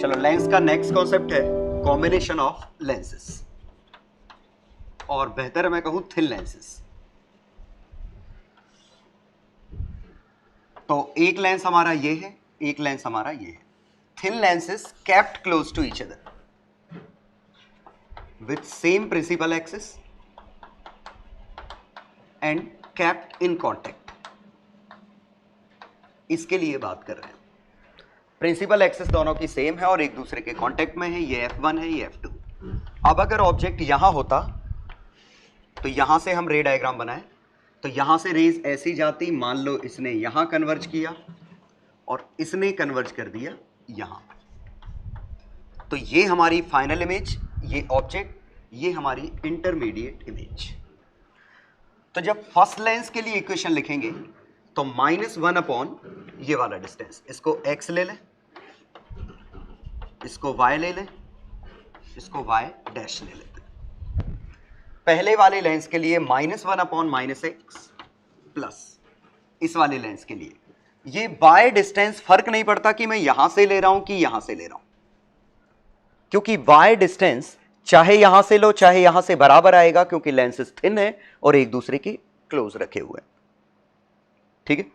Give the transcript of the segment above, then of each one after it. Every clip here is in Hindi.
चलो लेंस का नेक्स्ट कॉन्सेप्ट है कॉम्बिनेशन ऑफ लेंसेस, और बेहतर मैं कहूं थिन लेंसेस। तो एक लेंस हमारा ये है, एक लेंस हमारा ये है। Thin lenses kept close to each other with same principal axis and kept in contact. इसके लिए बात कर रहे हैं। प्रिंसिपल एक्सिस दोनों की सेम है और एक दूसरे के कांटेक्ट में है। ये F1 है, ये F2। अब अगर ऑब्जेक्ट यहां होता तो यहां से हम रे डायग्राम बनाए, तो यहां से रेज ऐसी जाती, मान लो इसने यहां कन्वर्ज किया और इसने कन्वर्ज कर दिया यहां, तो ये हमारी फाइनल इमेज, ये ऑब्जेक्ट, ये हमारी इंटरमीडिएट इमेज। तो जब फर्स्ट लेंस के लिए इक्वेशन लिखेंगे तो -1 अपॉन ये वाला डिस्टेंस, इसको x ले लें, इसको y ले लें, इसको y डैश ले लेते हैं। पहले वाले लेंस के लिए -1 अपॉन -x प्लस इस वाले लेंस के लिए ये y डिस्टेंस फर्क नहीं पड़ता कि मैं यहां से ले रहा हूं कि यहां से ले रहा हूं, क्योंकि y डिस्टेंस चाहे यहां से लो चाहे यहां से बराबर आएगा, क्योंकि लेंसेस थिन है और एक दूसरे के क्लोज रखे हुए हैं। ठीक है,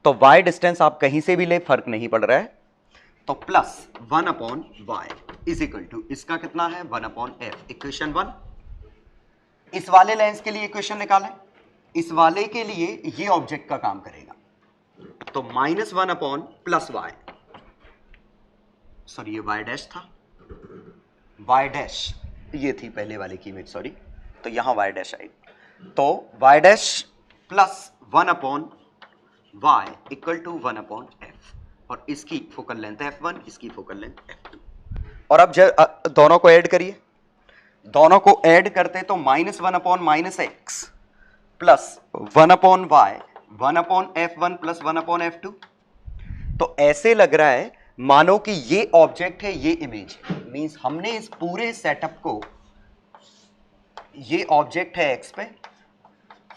तो y डिस्टेंस आप कहीं से भी ले फर्क नहीं पड़ रहा है। तो plus 1 upon y is equal to इसका कितना है 1 अपॉन f, इक्वेशन 1। इस वाले लेंस के लिए इक्वेशन निकालें, इस वाले के लिए ये ऑब्जेक्ट का काम करेगा, तो -1 अपॉन प्लस y, सॉरी ये y डैश था, y डैश ये थी पहले वाले की इमेज, सॉरी, तो यहां y डैश आई, तो y dash plus 1 upon y equal to 1 upon f, और इसकी फोकल लेंथ f1, इसकी फोकल लेंथ f2। और अब दोनों को ऐड करिए, दोनों को ऐड करते तो -1 upon -x plus 1 upon y, 1 upon f1 plus 1 upon f2। तो ऐसे लग रहा है मानो कि ये ऑब्जेक्ट है, ये इमेज, मींस हमने इस पूरे सेटअप को, ये ऑब्जेक्ट है x पे,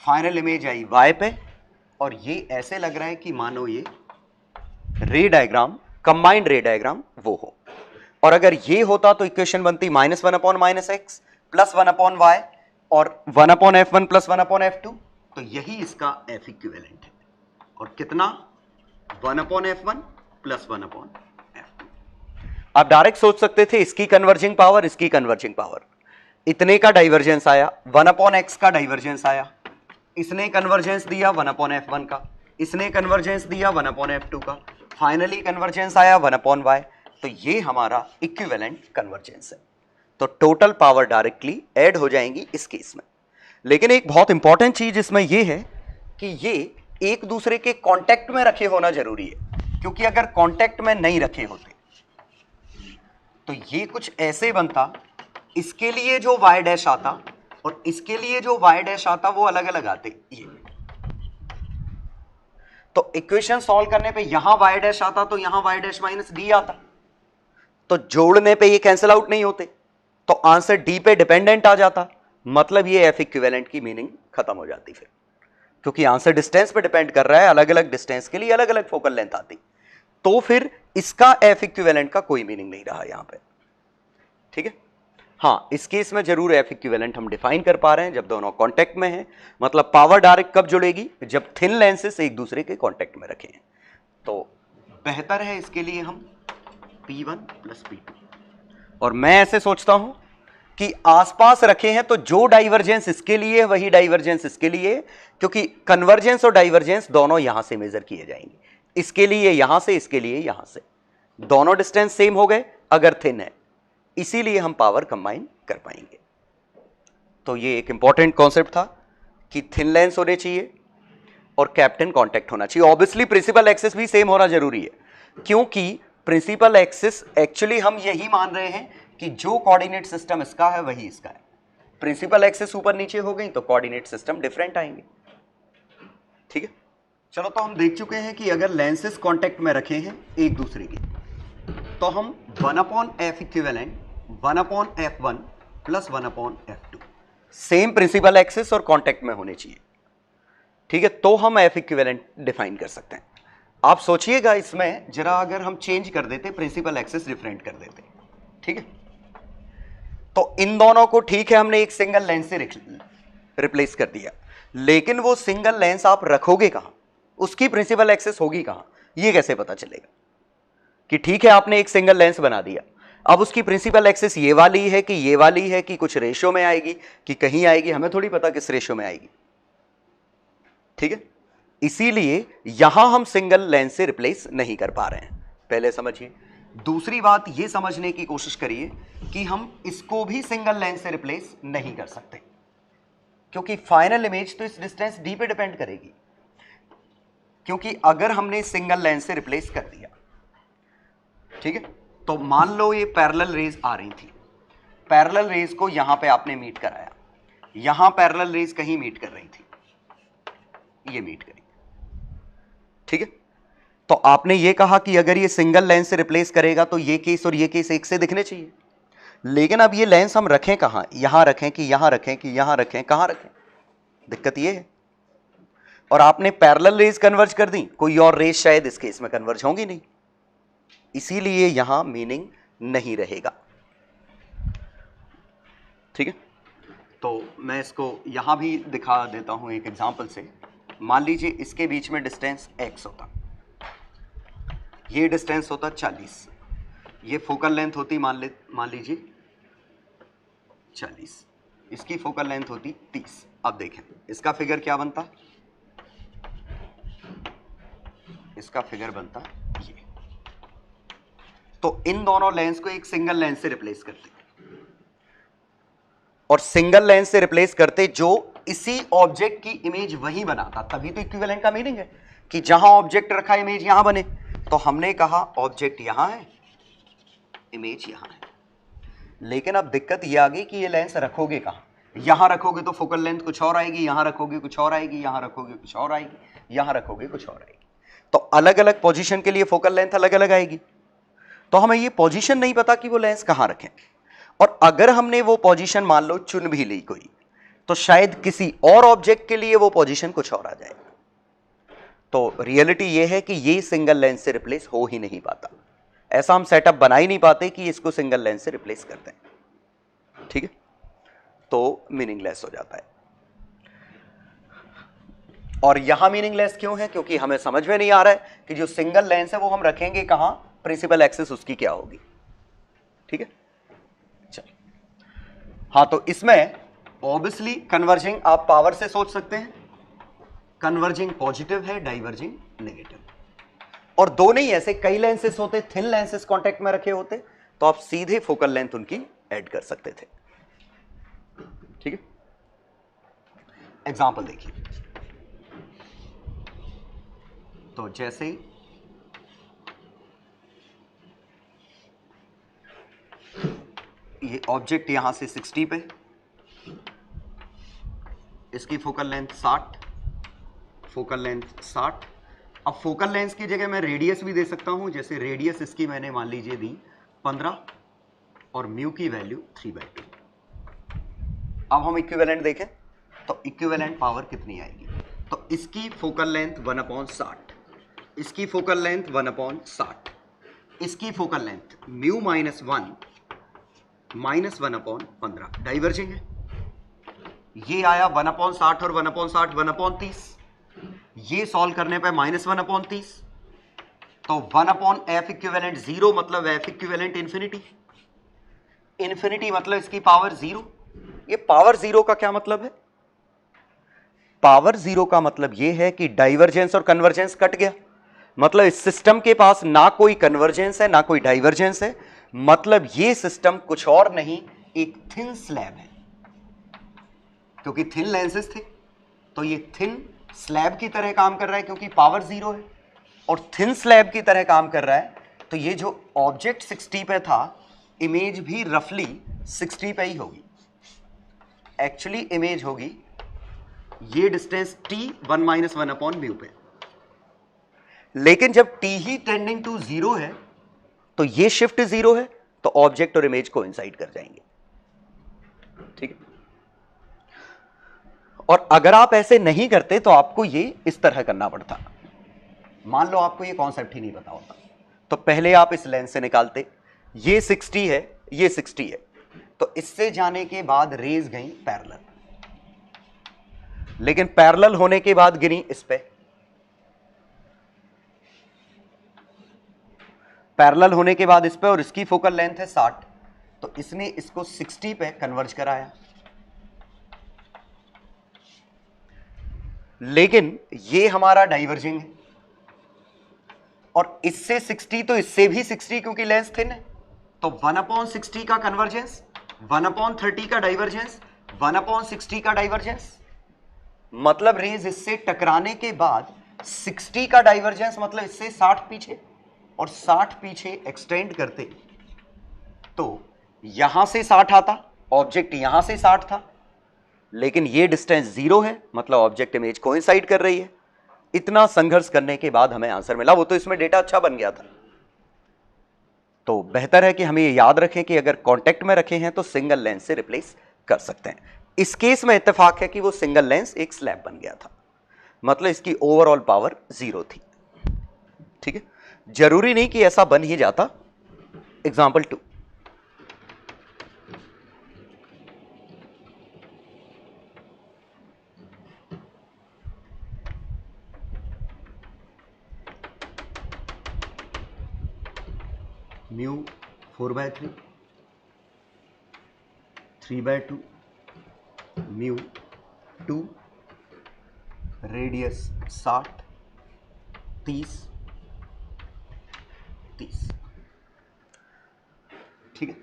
फाइनल इमेज आई y पे, और ये ऐसे लग रहा है कि मानो ये रे डायग्राम, कंबाइंड रे डायग्राम वो हो। और अगर ये होता तो इक्वेशन बनती -1 upon -x plus 1 upon y और 1 upon f1 plus 1 upon f2, तो यही इसका f इक्विवेलेंट है। और कितना 1 upon f1 plus 1 upon f2। आप डायरेक्ट सोच सकते थे इसकी कन्वर्जिंग पावर, इसकी कन्वर्जिंग पावर, इतने का डाइवर्जेंस आया, 1 अपॉन x का डाइवर्जेंस आया, इसने कन्वर्जेंस दिया 1 अपॉन f1 का, इसने कन्वर्जेंस दिया 1 अपॉन f2 का, फाइनली कन्वर्जेंस आया 1 अपॉन y, तो ये हमारा इक्विवेलेंट कन्वर्जेंस है। तो टोटल पावर डायरेक्टली ऐड हो जाएंगी इस केस में। लेकिन एक बहुत इंपॉर्टेंट चीज इसमें ये है कि ये एक दूसरे के कांटेक्ट में रखे होना जरूरी है, क्योंकि अगर कांटेक्ट में नहीं रखे होते तो ये कुछ ऐसे बनता, इसके लिए जो y डैश आता और इसके लिए जो y डैश आता वो अलग अलग आते। ये तो इक्वेशन सॉल्व करने पे यहां y डैश आता तो यहां y डैश माइनस डी आता, तो जोड़ने पे ये कैंसिल आउट नहीं होते, तो आंसर डी पे डिपेंडेंट आ जाता, मतलब ये एफ इक्विवेलेंट की मीनिंग खत्म हो जाती फिर, क्योंकि आंसर डिस्टेंस पे डिपेंड कर रहा है, अलग अलग डिस्टेंस के लिए अलग अलग फोकल लेंथ आती, तो फिर इसका एफ इक्विवेलेंट का कोई मीनिंग नहीं रहा यहां पे। ठीक है, हाँ इस केस में जरूर एफ इक्विवेलेंट हम डिफाइन कर पा रहे हैं जब दोनों कांटेक्ट में हैं, मतलब पावर डायरेक्ट कब जुड़ेगी, जब थिन लेंसेस एक दूसरे के कांटेक्ट में रखे हैं। तो बेहतर है इसके लिए हम P1 प्लस P2, और मैं ऐसे सोचता हूं कि आसपास रखे हैं तो जो डाइवर्जेंस इसके लिए वही डाइवर्जेंस इसके लिए, क्योंकि कन्वर्जेंस और डाइवर्जेंस दोनों यहां से मेजर किए जाएंगे, इसके लिए यहां से, इसके लिए यहां से, दोनों डिस्टेंस सेम हो गए अगर थिन है, इसीलिए हम पावर कंबाइन कर पाएंगे। तो ये एक इंपॉर्टेंट कॉन्सेप्ट था कि थिन लेंस होने चाहिए और कैप्टन कांटेक्ट होना चाहिए। ऑब्वियसली प्रिंसिपल एक्सिस भी सेम होना जरूरी है, क्योंकि प्रिंसिपल एक्सिस एक्चुअली हम यही मान रहे हैं कि जो कोऑर्डिनेट सिस्टम इसका है वही इसका है। प्रिंसिपल एक्सिस ऊपर नीचे हो गई तो कोऑर्डिनेट सिस्टम डिफरेंट आएंगे। ठीक है, चलो तो हम देख चुके हैं कि अगर लेंसेस कांटेक्ट में रखे हैं एक दूसरे के, तो हम 1 upon F equivalent 1 upon f1 plus 1 upon f2 same principal axis और कांटेक्ट में होने चाहिए। ठीक है, तो हम एफ इक्विवेलेंट डिफाइन कर सकते हैं। आप सोचिएगा इसमें जरा, अगर हम चेंज कर देते, प्रिंसिपल एक्सिस डिफरेंट कर देते, ठीक है, तो इन दोनों को ठीक है हमने एक सिंगल लेंस से रिप्लेस कर दिया, लेकिन वो सिंगल लेंस आप रखोगे कहां, उसकी प्रिंसिपल एक्सिस होगी कहां, ये कैसे पता चलेगा कि ठीक है आपने एक सिंगल लेंस बना दिया, अब उसकी प्रिंसिपल एक्सिस ये वाली है कि ये वाली है कि कुछ रेशो में आएगी कि कहीं आएगी, हमें थोड़ी पता किस रेशो में आएगी, ठीक है। इसीलिए यहां हम सिंगल लेंस से रिप्लेस नहीं कर पा रहे हैं, पहले समझिए। दूसरी बात यह समझने की कोशिश करिए कि हम इसको भी सिंगल लेंस से रिप्लेस नहीं कर सकते, क्योंकि फाइनल इमेज तो इस डिस्टेंस डी पे डिपेंड करेगी। क्योंकि अगर हमने सिंगल लेंस से रिप्लेस कर दिया, ठीक है, तो मान लो ये पैरेलल रेज आ रही थी, पैरेलल रेज को यहां पे आपने मीट कराया, यहां पैरेलल रेज कहीं मीट कर रही थी, ये मीट करी, ठीक है, तो आपने ये कहा कि अगर ये सिंगल लेंस से रिप्लेस करेगा तो ये केस और ये केस एक से दिखने चाहिए, लेकिन अब ये लेंस हम रखें कहां, यहां रखें कि यहां रखें कि यहां रखें, कहां रखें, दिक्कत ये है। और आपने पैरेलल रेज कन्वर्ज कर दी, कोई और रेज शायद इस केस में कन्वर्ज होंगी नहीं, इसीलिए यहां मीनिंग नहीं रहेगा, ठीक है। तो मैं इसको यहां भी दिखा देता हूं एक एग्जांपल से। मान लीजिए इसके बीच में डिस्टेंस x होता, ये डिस्टेंस होता 40, ये फोकल लेंथ होती मान लीजिए 40, इसकी फोकल लेंथ होती 30। अब देखें इसका फिगर क्या बनता, इसका फिगर बनता ये। तो इन दोनों लेंस को एक सिंगल लेंस से रिप्लेस करते, और सिंगल लेंस से रिप्लेस करते जो इसी ऑब्जेक्ट की इमेज वहीं बनाता, तभी तो इक्विवेलेंट का मीनिंग है कि जहां ऑब्जेक्ट रखा इमेज यहां बने। तो हमने कहा ऑब्जेक्ट यहां है, इमेज यहां है, लेकिन अब दिक्कत यह आ गई कि ये लेंस रखोगे कहां, यहां रखोगे तो फोकल लेंथ कुछ और आएगी, यहां रखोगे कुछ और आएगी, यहां रखोगे कुछ और आएगी, यहां रखोगे कुछ और आएगी, तो अलग अलग पोजीशन के लिए फोकल लेंथ अलग अलग आएगी। तो हमें ये पोजीशन नहीं पता कि वो लेंस कहां रखें, और अगर हमने वो पोजीशन मान लो चुन भी ली कोई, तो शायद किसी और ऑब्जेक्ट के लिए वो पोजीशन कुछ और आ जाए। तो रियलिटी ये है कि ये सिंगल लेंस से रिप्लेस हो ही नहीं पाता, ऐसा हम सेटअप बना ही नहीं पाते कि इसको सिंगल लेंस से रिप्लेस कर दें, ठीक है, तो मीनिंगलेस हो जाता है। और यहां मीनिंगलेस क्यों है, क्योंकि हमें समझ में नहीं आ रहा है कि जो सिंगल लेंस है वो हम रखेंगे कहां, प्रिंसिपल एक्सिस उसकी क्या होगी, ठीक है। चलिए, हाँ, तो इसमें ऑब्वियसली कन्वर्जिंग आप पावर से सोच सकते हैं, कन्वर्जिंग पॉजिटिव है, डाइवर्जिंग नेगेटिव, और दो नहीं ऐसे कई लेंसेस होते, थिन लेंसेस कांटेक्ट में रखे होते, तो आप सीधे फोकल लेंथ उनकी ऐड कर सकते थे, ठीक है। एग्जांपल देखिए, तो जैसे ये ऑब्जेक्ट यहां से 60 पे, इसकी फोकल लेंथ 60, फोकल लेंथ 60। अब फोकल लेंथ की जगह मैं रेडियस भी दे सकता हूं, जैसे रेडियस इसकी मैंने मान लीजिए दी 15 और म्यू की वैल्यू 3/2। अब हम इक्विवेलेंट देखें तो इक्विवेलेंट पावर कितनी आएगी, तो इसकी फोकल लेंथ 1/60, इसकी फोकल लेंथ 1/60, इसकी फोकल लेंथ म्यू -1 -1/15, डाइवर्जिंग है, ये आया 1/60 और 1/60 1/30, ये सॉल्व करने पे -1/30, तो 1/f इक्विवेलेंट 0, मतलब f इक्विवेलेंट इंफिनिटी, इंफिनिटी मतलब इसकी पावर 0। ये पावर 0 का क्या मतलब है, पावर 0 का मतलब ये है कि डाइवर्जेंस और कन्वर्जेंस कट गया, मतलब इस सिस्टम के पास ना कोई कन्वर्जेंस है ना कोई डाइवर्जेंस है, मतलब ये सिस्टम कुछ और नहीं एक थिन स्लैब है, क्योंकि थिन लेंसेस थे तो ये थिन स्लैब की तरह काम कर रहा है क्योंकि पावर 0 है, और थिन स्लैब की तरह काम कर रहा है, तो ये जो ऑब्जेक्ट 60 पे था, इमेज भी रफली 60 पे ही होगी, एक्चुअली इमेज होगी ये डिस्टेंस t 1 - 1/μ पे, लेकिन जब t ही टेंडिंग टू 0 है तो ये शिफ्ट 0 है, तो ऑब्जेक्ट और इमेज कोइंसाइड कर जाएंगे, ठीक है। और अगर आप ऐसे नहीं करते तो आपको ये इस तरह करना पड़ता, मान लो आपको ये कॉन्सेप्ट ही नहीं पता होता, तो पहले आप इस लेंस से निकालते, ये 60 है, ये 60 है, तो इससे जाने के बाद रेज गई पैरेलल, लेकिन पैरेलल होने के बाद गिरी इस पे, पैरेलल होने के बाद इस पे, और इसकी फोकल लेंथ है 60, तो इसने इसको 60 पे कन्वर्ज कराया। लेकिन ये हमारा डाइवर्जिंग है, और इससे 60 तो इससे भी 60 क्योंकि लेंस थिन है, तो 1/60 का कन्वर्जेंस, 1/30 का डाइवर्जेंस, 1/60 का डाइवर्जेंस, मतलब रेज इससे टकराने के बाद 60 का डाइवर्जेंस, मतलब इससे 60 पीछे, और 60 पीछे एक्सटेंड करते तो यहां से 60 आता, ऑब्जेक्ट यहां से 60 था, लेकिन ये डिस्टेंस 0 है, मतलब ऑब्जेक्ट इमेज कोइंसाइड कर रही है। इतना संघर्ष करने के बाद हमें आंसर मिला, वो तो इसमें डेटा अच्छा बन गया था। तो बेहतर है कि हम ये याद रखें कि अगर कांटेक्ट में रखे हैं तो सिंगल लेंस से रिप्लेस कर सकते हैं। इस केस में इत्तेफाक है कि वो सिंगल लेंस एक स्लैब बन गया था, मतलब इसकी ओवरऑल पावर 0 थी। ठीक है, जरूरी नहीं कि ऐसा बन ही जाता। Example 2, mu 4/3, 3/2, mu 2, radius 60, 30, 30। ठीक है,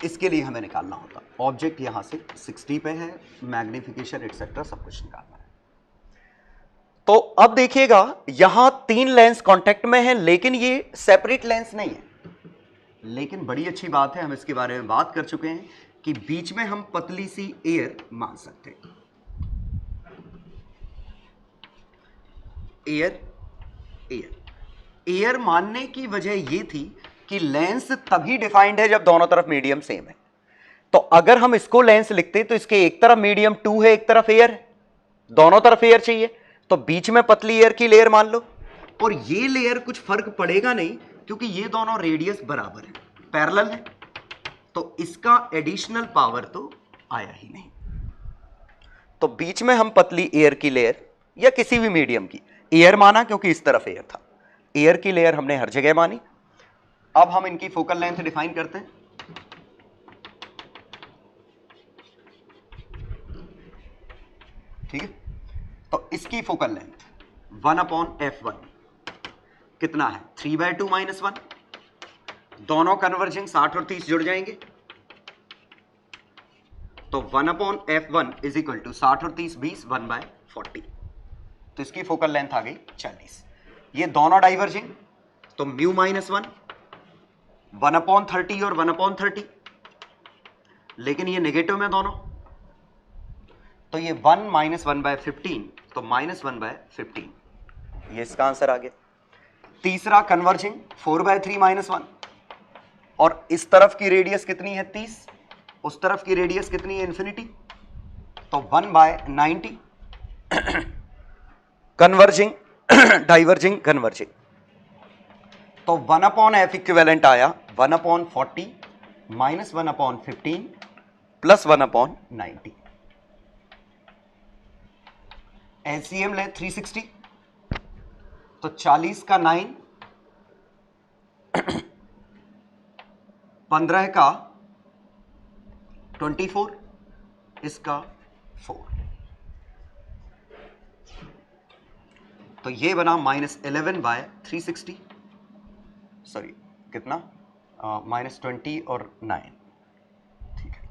इसके लिए हमें निकालना होता, ऑब्जेक्ट यहां से 60 पे है, मैग्निफिकेशन एटसेट्रा सब कुछ निकालना है। तो अब देखिएगा यहां 3 लेंस कांटेक्ट में है, लेकिन ये सेपरेट लेंस नहीं है। लेकिन बड़ी अच्छी बात है, हम इसके बारे में बात कर चुके हैं कि बीच में हम पतली सी एयर मान सकते हैं। एयर मानने की वजह यह थी कि लेंस तभी डिफाइंड है जब दोनों तरफ मीडियम सेम है। तो अगर हम इसको लेंस लिखते तो इसके एक तरफ मीडियम 2 है, एक तरफ एयर है, दोनों तरफ एयर चाहिए, तो बीच में पतली एयर की लेयर मान लो, और ये लेयर कुछ फर्क पड़ेगा नहीं क्योंकि ये दोनों रेडियस बराबर है, पैरेलल है, तो इसका एडिशनल पावर तो आया ही नहीं। तो बीच में हम पतली एयर की लेयर या किसी भी मीडियम की, एयर माना क्योंकि इस तरफ एयर था, एयर की लेयर हमने हर जगह मानी। अब हम इनकी फोकल लेंथ डिफाइन करते हैं। ठीक है, तो इसकी फोकल लेंथ 1/f1 कितना है, 3/2 - 1, दोनों कन्वर्जिंग 60 और 30 जुड़ जाएंगे, तो 1/f1 इज इक्वल टू 60 और 30 20, 1/40, तो इसकी फोकल लेंथ आ गई 40। ये दोनों डाइवर्जिंग, तो म्यू -1, 1/30 और 1/30, लेकिन ये नेगेटिव में दोनों, तो ये 1 - 1/15, तो -1/15, ये इसका आंसर आ गया। तीसरा कन्वर्जिंग 4/3 - 1, और इस तरफ की रेडियस कितनी है 30, उस तरफ की रेडियस कितनी है इन्फिनिटी, तो 1/90। कन्वर्जिंग डाइवर्जिंग कन्वर्जिंग, तो 1/f इक्विवेलेंट आया 1/40 - 1/15 प्लस 1/90। एलसीएम ले 360, तो 40 का 9, 15 का 24, इसका 4, तो ये बना -11/360, सॉरी कितना, -20 और 9। ठीक है,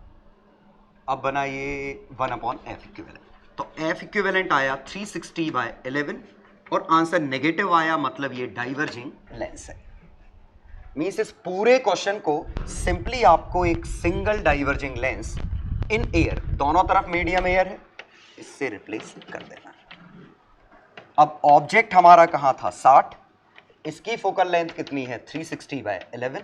अब बना ये 1/f इक्विवेलेंट, तो f इक्विवेलेंट आया 360/11, और आंसर नेगेटिव आया, मतलब ये डाइवर्जिंग लेंस है। मींस इस पूरे क्वेश्चन को सिंपली आपको एक single diverging lens in air, दोनों तरफ मीडियम एयर है, इससे रिप्लेस कर देना। अब ऑब्जेक्ट हमारा कहां था 60, इसकी फोकल लेंथ कितनी है 360/11।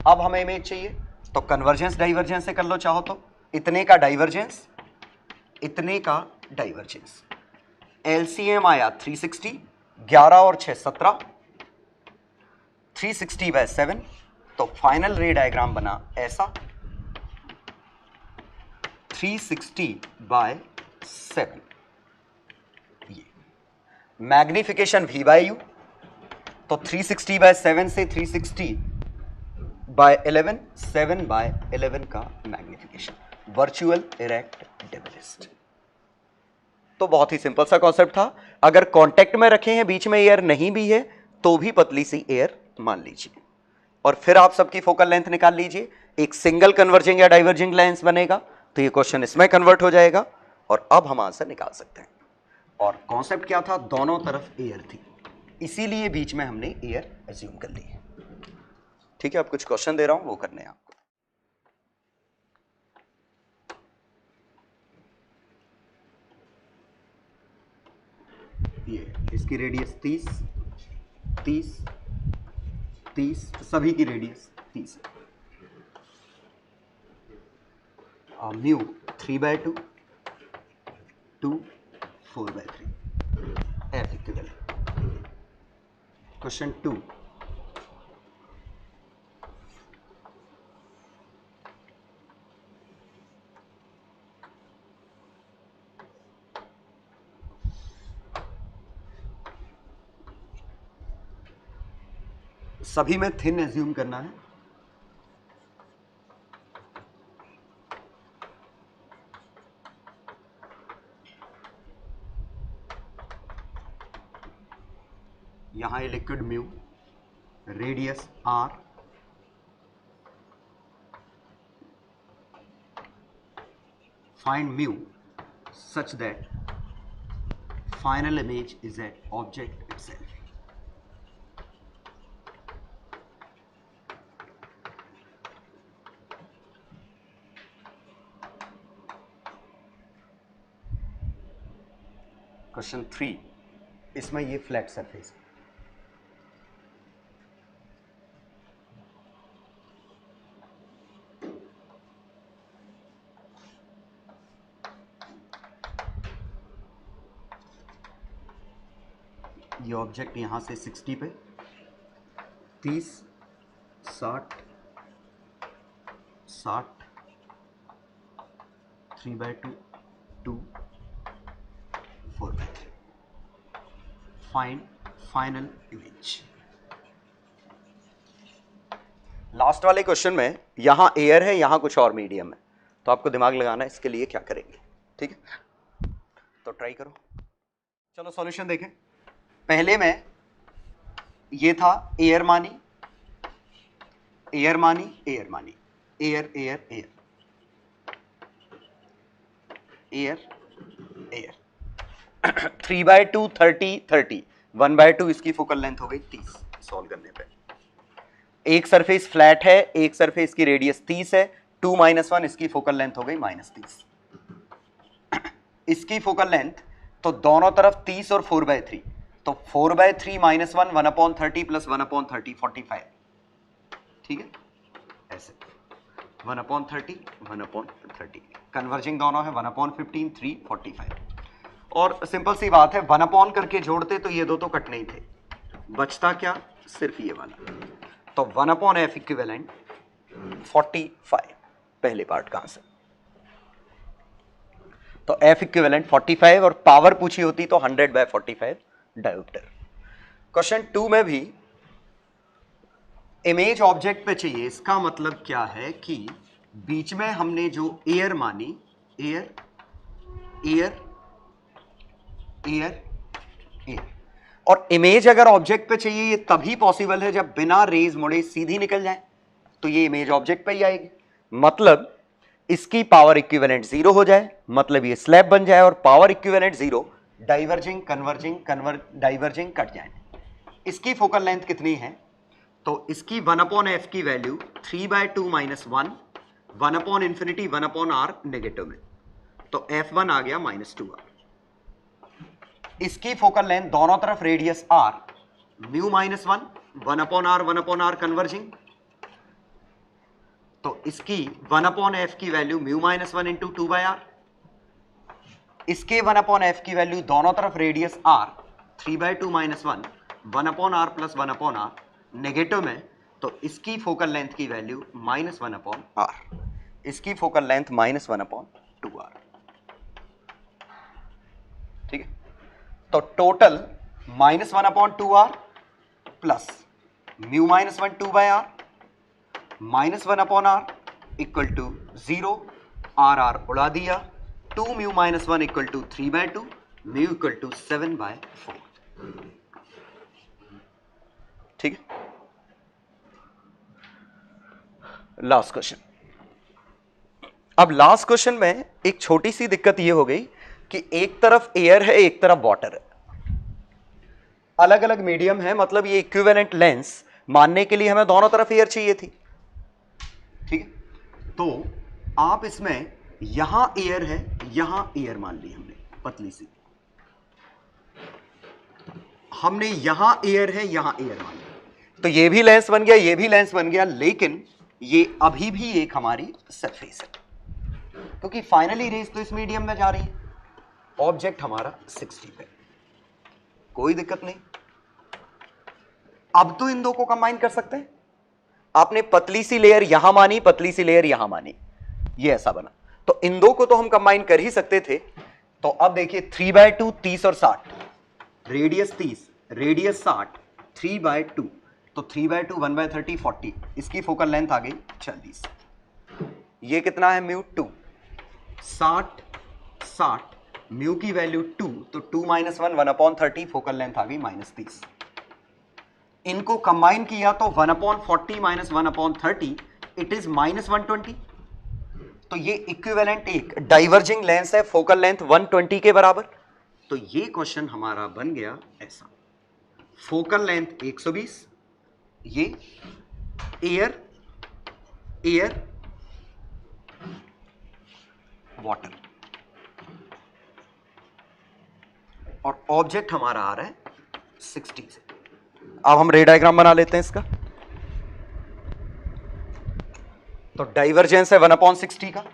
अब हमें इमेज चाहिए, तो कन्वर्जेंस डाइवर्जेंस से कर लो चाहो तो, इतने का डाइवर्जेंस, इतने का डाइवर्जेंस, LCM आया 360, 11 और 6 17, 360/7, तो फाइनल रे डायग्राम बना ऐसा 360/7। ये मैग्निफिकेशन V/U, तो 360/7 से 360/11, 7/11 का मैग्निफिकेशन, वर्चुअल इरेक्ट डेबलिस्ट। तो बहुत ही सिंपल सा कॉन्सेप्ट था। अगर कांटेक्ट में रखे हैं, बीच में एयर नहीं भी है, तो भी पतली सी एयर मान लीजिए, और फिर आप सबकी फोकल लेंथ निकाल लीजिए। एक सिंगल कन्वर्जिंग या डाइवर्जिंग लेंस बनेगा, तो ये क्वेश्चन इसमें कन्वर्ट हो जाएगा, और अब हम आंसर निकाल सकते हैं। और कॉन्सेप्ट क्या था? दोनों तरफ एयर थी, इसीलिए बीच में हमने एयर एज्यूम कर ली है। ठीक है, अब कुछ क्वेश्चन दे रहा हूं, वो करने हैं आपको। ये इसकी रेडियस 30, 30, 30, सभी की रेडियस 30 है। Mu 3/2, 2, 4/3, F equivalent. क्वेश्चन 2, सभी में थिन एज्यूम करना है। यहां है liquid mu, radius R, find mu such that final image is at object itself. Question 3, इसमें ये फ्लैट सरफेस है, ये ऑब्जेक्ट यहां से 60 पे, 30, 60, 60, 3/2, 2, 4/3, फाइंड फाइनल इमेज। लास्ट वाले क्वेश्चन में यहां एयर है, यहां कुछ और मीडियम है, तो आपको दिमाग लगाना है इसके लिए क्या करेंगे। ठीक है, तो ट्राई करो। चलो सॉल्यूशन देखें। पहले में ये था एयर मानी, एयर मानी, एयर मानी, air air air, air air, 3/2 30 30, 1/2 इसकी फोकल लेंथ हो गई 30। सॉल्व करने पे एक सरफेस फ्लैट है, एक सरफेस की रेडियस 30 है, 2 - 1 इसकी फोकल लेंथ हो गई -30। इसकी फोकल लेंथ तो दोनों तरफ 30 और 4/3, तो 4/3 - 1 1/30 + 1/30 45। ठीक है, ऐसे 1/30 1/30, कन्वर्जिंग दोनों है, 1/15 3 45। और सिंपल सी बात है, 1/ करके जोड़ते तो ये दो तो कटने ही थे, बचता क्या? सिर्फ ये वाला, तो 1/F इक्विवेलेंट 45 पहले पार्ट का आंसर। तो F इक्विवेलेंट 45, और पावर पूछी होती तो 100/45 डायोप्टर। क्वेश्चन 2 में भी इमेज ऑब्जेक्ट पे चाहिए, इसका मतलब क्या है कि बीच में हमने जो एयर मानी, एयर एयर एयर एयर, और इमेज अगर ऑब्जेक्ट पे चाहिए, ये तभी पॉसिबल है जब बिना रेज मुड़े सीधी निकल जाए, तो ये इमेज ऑब्जेक्ट पे ही आएगी। मतलब इसकी पावर इक्विवेलेंट 0 हो जाए, मतलब ये स्लैब बन जाए, और power equivalent 0, diverging converging diverging cut जाए। इसकी फोकल लेंथ कितनी है? तो इसकी 1/F की वैल्यू 3/2 - 1, 1/∞ 1/R नेगेटिव में, तो F1 आ गया -2R। इसकी फोकल लेंथ दोनों तरफ radius R, mu -1, 1/R 1/R converging, तो इसकी 1/F की वैल्यू म्यू -1 × 2/R, इसके 1/f की वैल्यू दोनों तरफ radius r 3/2 - 1 1/r + 1/r negative में, तो इसकी फोकल लेंथ की वैल्यू -1/r, इसकी फोकल लेंथ -1/2r। ठीक है, तो total -1/2r plus mu -1 2/r -1/r equal to 0, r उड़ा दिया, 2 mu -1 equal to 3/2, mu equal to 7/4। ठीक है, लास्ट क्वेश्चन। अब लास्ट क्वेश्चन में एक छोटी सी दिक्कत ये हो गई कि एक तरफ एयर है, एक तरफ वाटर है, अलग अलग मीडियम है, मतलब ये इक्विवेलेंट लेंस मानने के लिए हमें दोनों तरफ एयर चाहिए थी। ठीक है, तो आप इसमें यहां एयर है, यहां एयर मान ली हमने पतली सी, हमने यहां एयर है, यहां एयर मान ली, तो ये भी लेंस बन गया, ये भी लेंस बन गया, लेकिन ये अभी भी एक हमारी सरफेस है, क्योंकि फाइनली रेस तो इस मीडियम में जा रही है, ऑब्जेक्ट हमारा 60 पे, कोई दिक्कत नहीं। अब तो इन दो को कंबाइन कर सकते हैं। आपने पतली सी लेयर यहां मानी, पतली सी लेयर यहां मानी, ये ऐसा बना, तो इन दो को तो हम कंबाइन कर ही सकते थे। तो अब देखिए 3/2 30 और 60, रेडियस 30, रेडियस 60, 3/2, तो 3/2 1/30 40, इसकी फोकल लेंथ आ गई 40। ये कितना है म्यू 2, 60 60, म्यू की वैल्यू 2, तो 2 - 1 1/30, फोकल लेंथ आ गई -30। इनको कंबाइन किया तो 1/40 - 1/30 इट इज -120, तो ये इक्विवेलेंट एक डाइवर्जिंग लेंस है, फोकल लेंथ 120 के बराबर। तो ये क्वेश्चन हमारा बन गया ऐसा, फोकल लेंथ 120, ये एयर एयर वाटर, और ऑब्जेक्ट हमारा आ रहा है 60 से। अब हम रे डायग्राम बना लेते हैं इसका। तो डाइवर्जेंस है 1/60 का,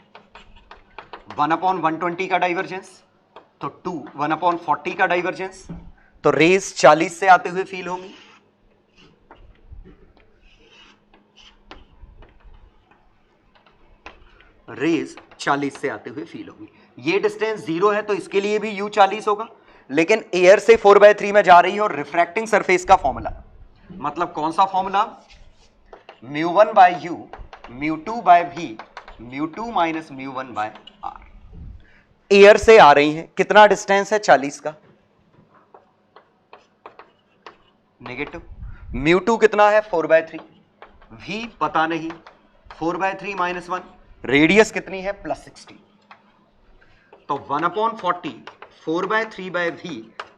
1/120 का डाइवर्जेंस, तो 2 1/40 का डाइवर्जेंस, तो रेज 40 से आते हुए फील होंगी, रेज 40 से आते हुए फील होंगी। ये डिस्टेंस 0 है, तो इसके लिए भी u 40 होगा, लेकिन एयर से 4/3 में जा रही है, और रिफ्रैक्टिंग सरफेस का फॉर्मूला, मतलब कौन सा formula, μ1/u μ2/v μ2 - μ1/r। Air से आ रही है, कितना डिस्टेंस है 40 का, नेगेटिव, μ2 कितना है 4/3, v पता नहीं, 4/3 - 1, रेडियस कितनी है +60, तो 1/40 4/3/v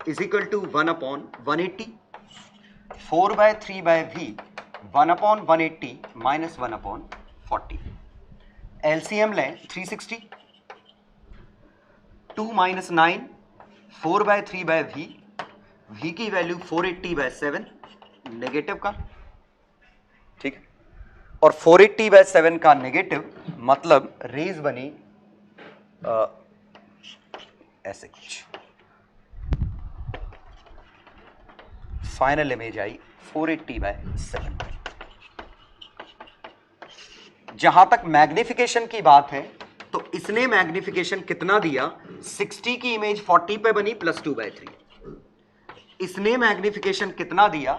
is equal to 1/180, 4/3/v 1/180 - 1/40, LCM लें 360, 2 - 9 4/3/v, v की वैल्यू 480/7 नेगेटिव का, ठीक है, और 480/7 का नेगेटिव, मतलब रेज बनी ऐसे कुछ, फाइनल इमेज आई 480/7। जहां तक मैग्निफिकेशन की बात है, तो इसने मैग्निफिकेशन कितना दिया, 60 की इमेज 40 पे बनी +2/3, इसने मैग्निफिकेशन कितना दिया,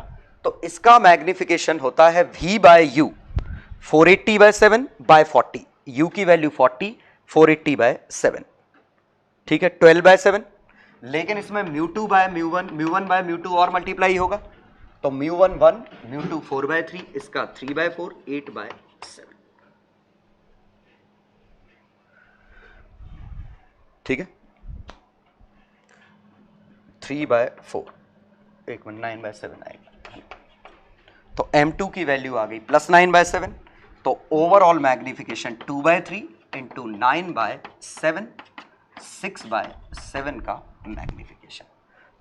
तो इसका मैग्निफिकेशन होता है v/u 480/7/40, u की वैल्यू 40, 480/7, ठीक है, 12/7, लेकिन इसमें μ2/μ1 μ1/μ2 और मल्टीप्लाई होगा, तो μ1 1 μ2 4/3, इसका 3/4 8/7, ठीक है, 3/4 एक मिनट 9/7 आएगा, तो m2 की वैल्यू आ गई +9/7, तो ओवरऑल मैग्निफिकेशन 2/3 इंटू 9/7 6/7 का मैग्निफिकेशन,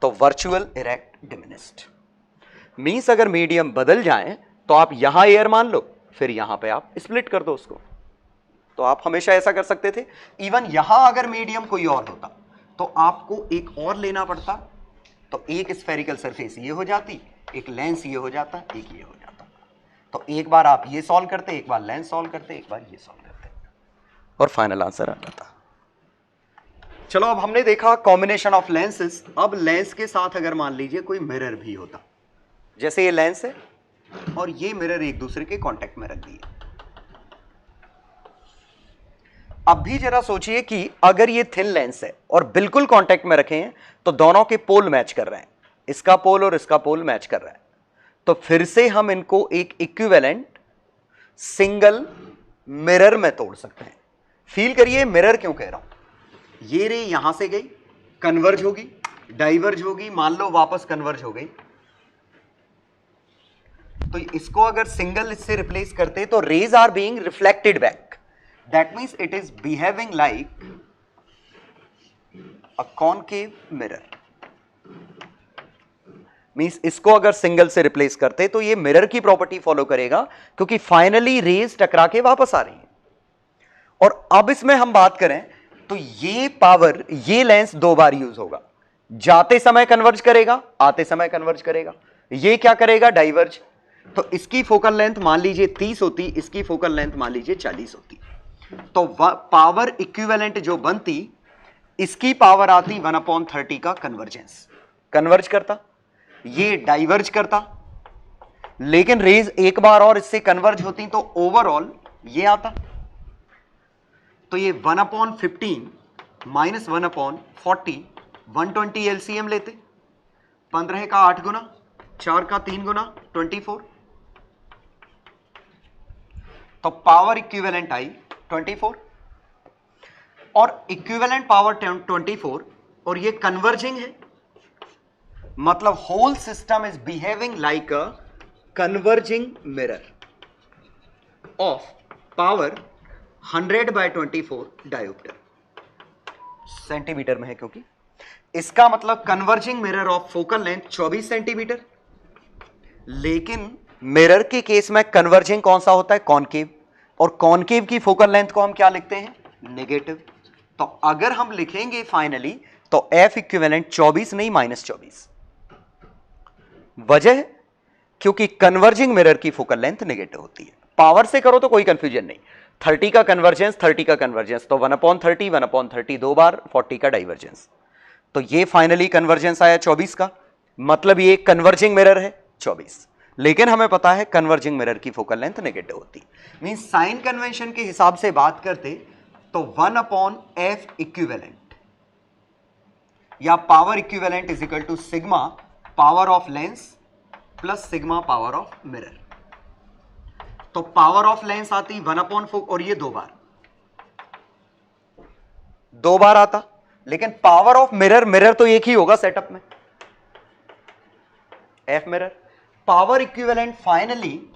तो वर्चुअल इरेक्ट डिमिनिस्ड। मीन्स अगर मीडियम बदल जाए तो आप यहां एयर मान लो, फिर यहां पे आप स्प्लिट कर दो उसको, तो आप हमेशा ऐसा कर सकते थे। इवन यहां अगर मीडियम कोई और होता, तो आपको एक और लेना पड़ता, तो एक स्फेरिकल सरफेस ये हो जाती, एक लेंस ये हो जाता, एक ये हो जाता। तो एक बार आप ये सॉल्व करते, एक बार लेंस सॉल्व करते, एक बार ये सॉल्व करते, और फाइनल आंसर आ जाता। चलो अब हमने देखा कॉम्बिनेशन ऑफ लेंसेस। अब लेंस के साथ अगर मान लीजिए कोई मिरर भी होता, जैसे ये लेंस है और ये मिरर एक दूसरे के कांटेक्ट में रख दिए। अब भी जरा सोचिए कि अगर ये थिन लेंस है और बिल्कुल कांटेक्ट में रखे हैं तो दोनों के पोल मैच कर रहे हैं, इसका पोल और इसका पोल मैच कर रहा है। तो फिर से हम इनको एक इक्विवेलेंट सिंगल मिरर में तोड़ सकते हैं। फील करिए मिरर क्यों कह रहा हूं। ये रे यहां से गई, कन्वर्ज होगी, डाइवर्ज होगी, मान लो वापस कन्वर्ज हो गई, तो इसको अगर सिंगल इससे रिप्लेस करते तो rays are being reflected back, that means it is behaving like a concave mirror. Means इसको अगर सिंगल से रिप्लेस करते तो ये मिरर की प्रॉपर्टी फॉलो करेगा, क्योंकि फाइनली रेज टकरा के वापस आ रही है। और अब इसमें हम बात करें तो ये पावर, ये लेंस दो बार यूज होगा, जाते समय कन्वर्ज करेगा, आते समय कन्वर्ज करेगा। ये क्या करेगा, डाइवर्ज। तो इसकी फोकल लेंथ मान लीजिए 30 होती, इसकी फोकल लेंथ मान लीजिए 40 होती, तो पावर इक्विवेलेंट जो बनती, इसकी पावर आती 1/30 का कन्वर्जेंस, कन्वर्ज करता, ये डाइवर्ज करता, लेकिन रेज एक बार और इससे कन्वर्ज होती तो ओवरऑल ये आता। तो ये 1/15 माइनस 1/40, 120 एलसीएम लेते, 15 का 8 गुना, 4 का 3 गुना, 24, तो पावर इक्विवेलेंट आई 24, और इक्विवेलेंट पावर 24, और ये कन्वर्जिंग है, मतलब whole system is behaving like a converging mirror of power 100/24 dioptre, centimetre में है क्योंकि इसका मतलब converging mirror of focal length 24 centimetre. लेकिन मिरर के केस में कन्वर्जिंग कौन सा होता है, कॉनकेव, और कॉनकेव की फोकल लेंथ को हम क्या लिखते हैं, नेगेटिव। तो अगर हम लिखेंगे फाइनली तो एफ इक्विवेलेंट 24 नहीं -24। वजह क्योंकि कन्वर्जिंग मिरर की फोकल लेंथ नेगेटिव होती है। पावर से करो तो कोई कंफ्यूजन नहीं, 30 का कन्वर्जेंस, 30 का कन्वर्जेंस, तो 1/30, 1/30 दो बार, 40 का डाइवर्जेंस। तो ये फाइनली कन्वर्जेंस आया 24 का, मतलब ये कन्वर्जिंग मिरर है 24। लेकिन हमें पता है कन्वर्जिंग मिरर की फोकल लेंथ नेगेटिव होती, मींस साइन कन्वेंशन के हिसाब से बात करते तो 1/f इक्विवेलेंट या power equivalent is equal to sigma power of lens plus sigma power of mirror. तो पावर ऑफ लेंस आती 1/4, और ये दो बार आता, लेकिन पावर ऑफ मिरर, मिरर तो एक ही होगा सेटअप में, F mirror. Power equivalent finally,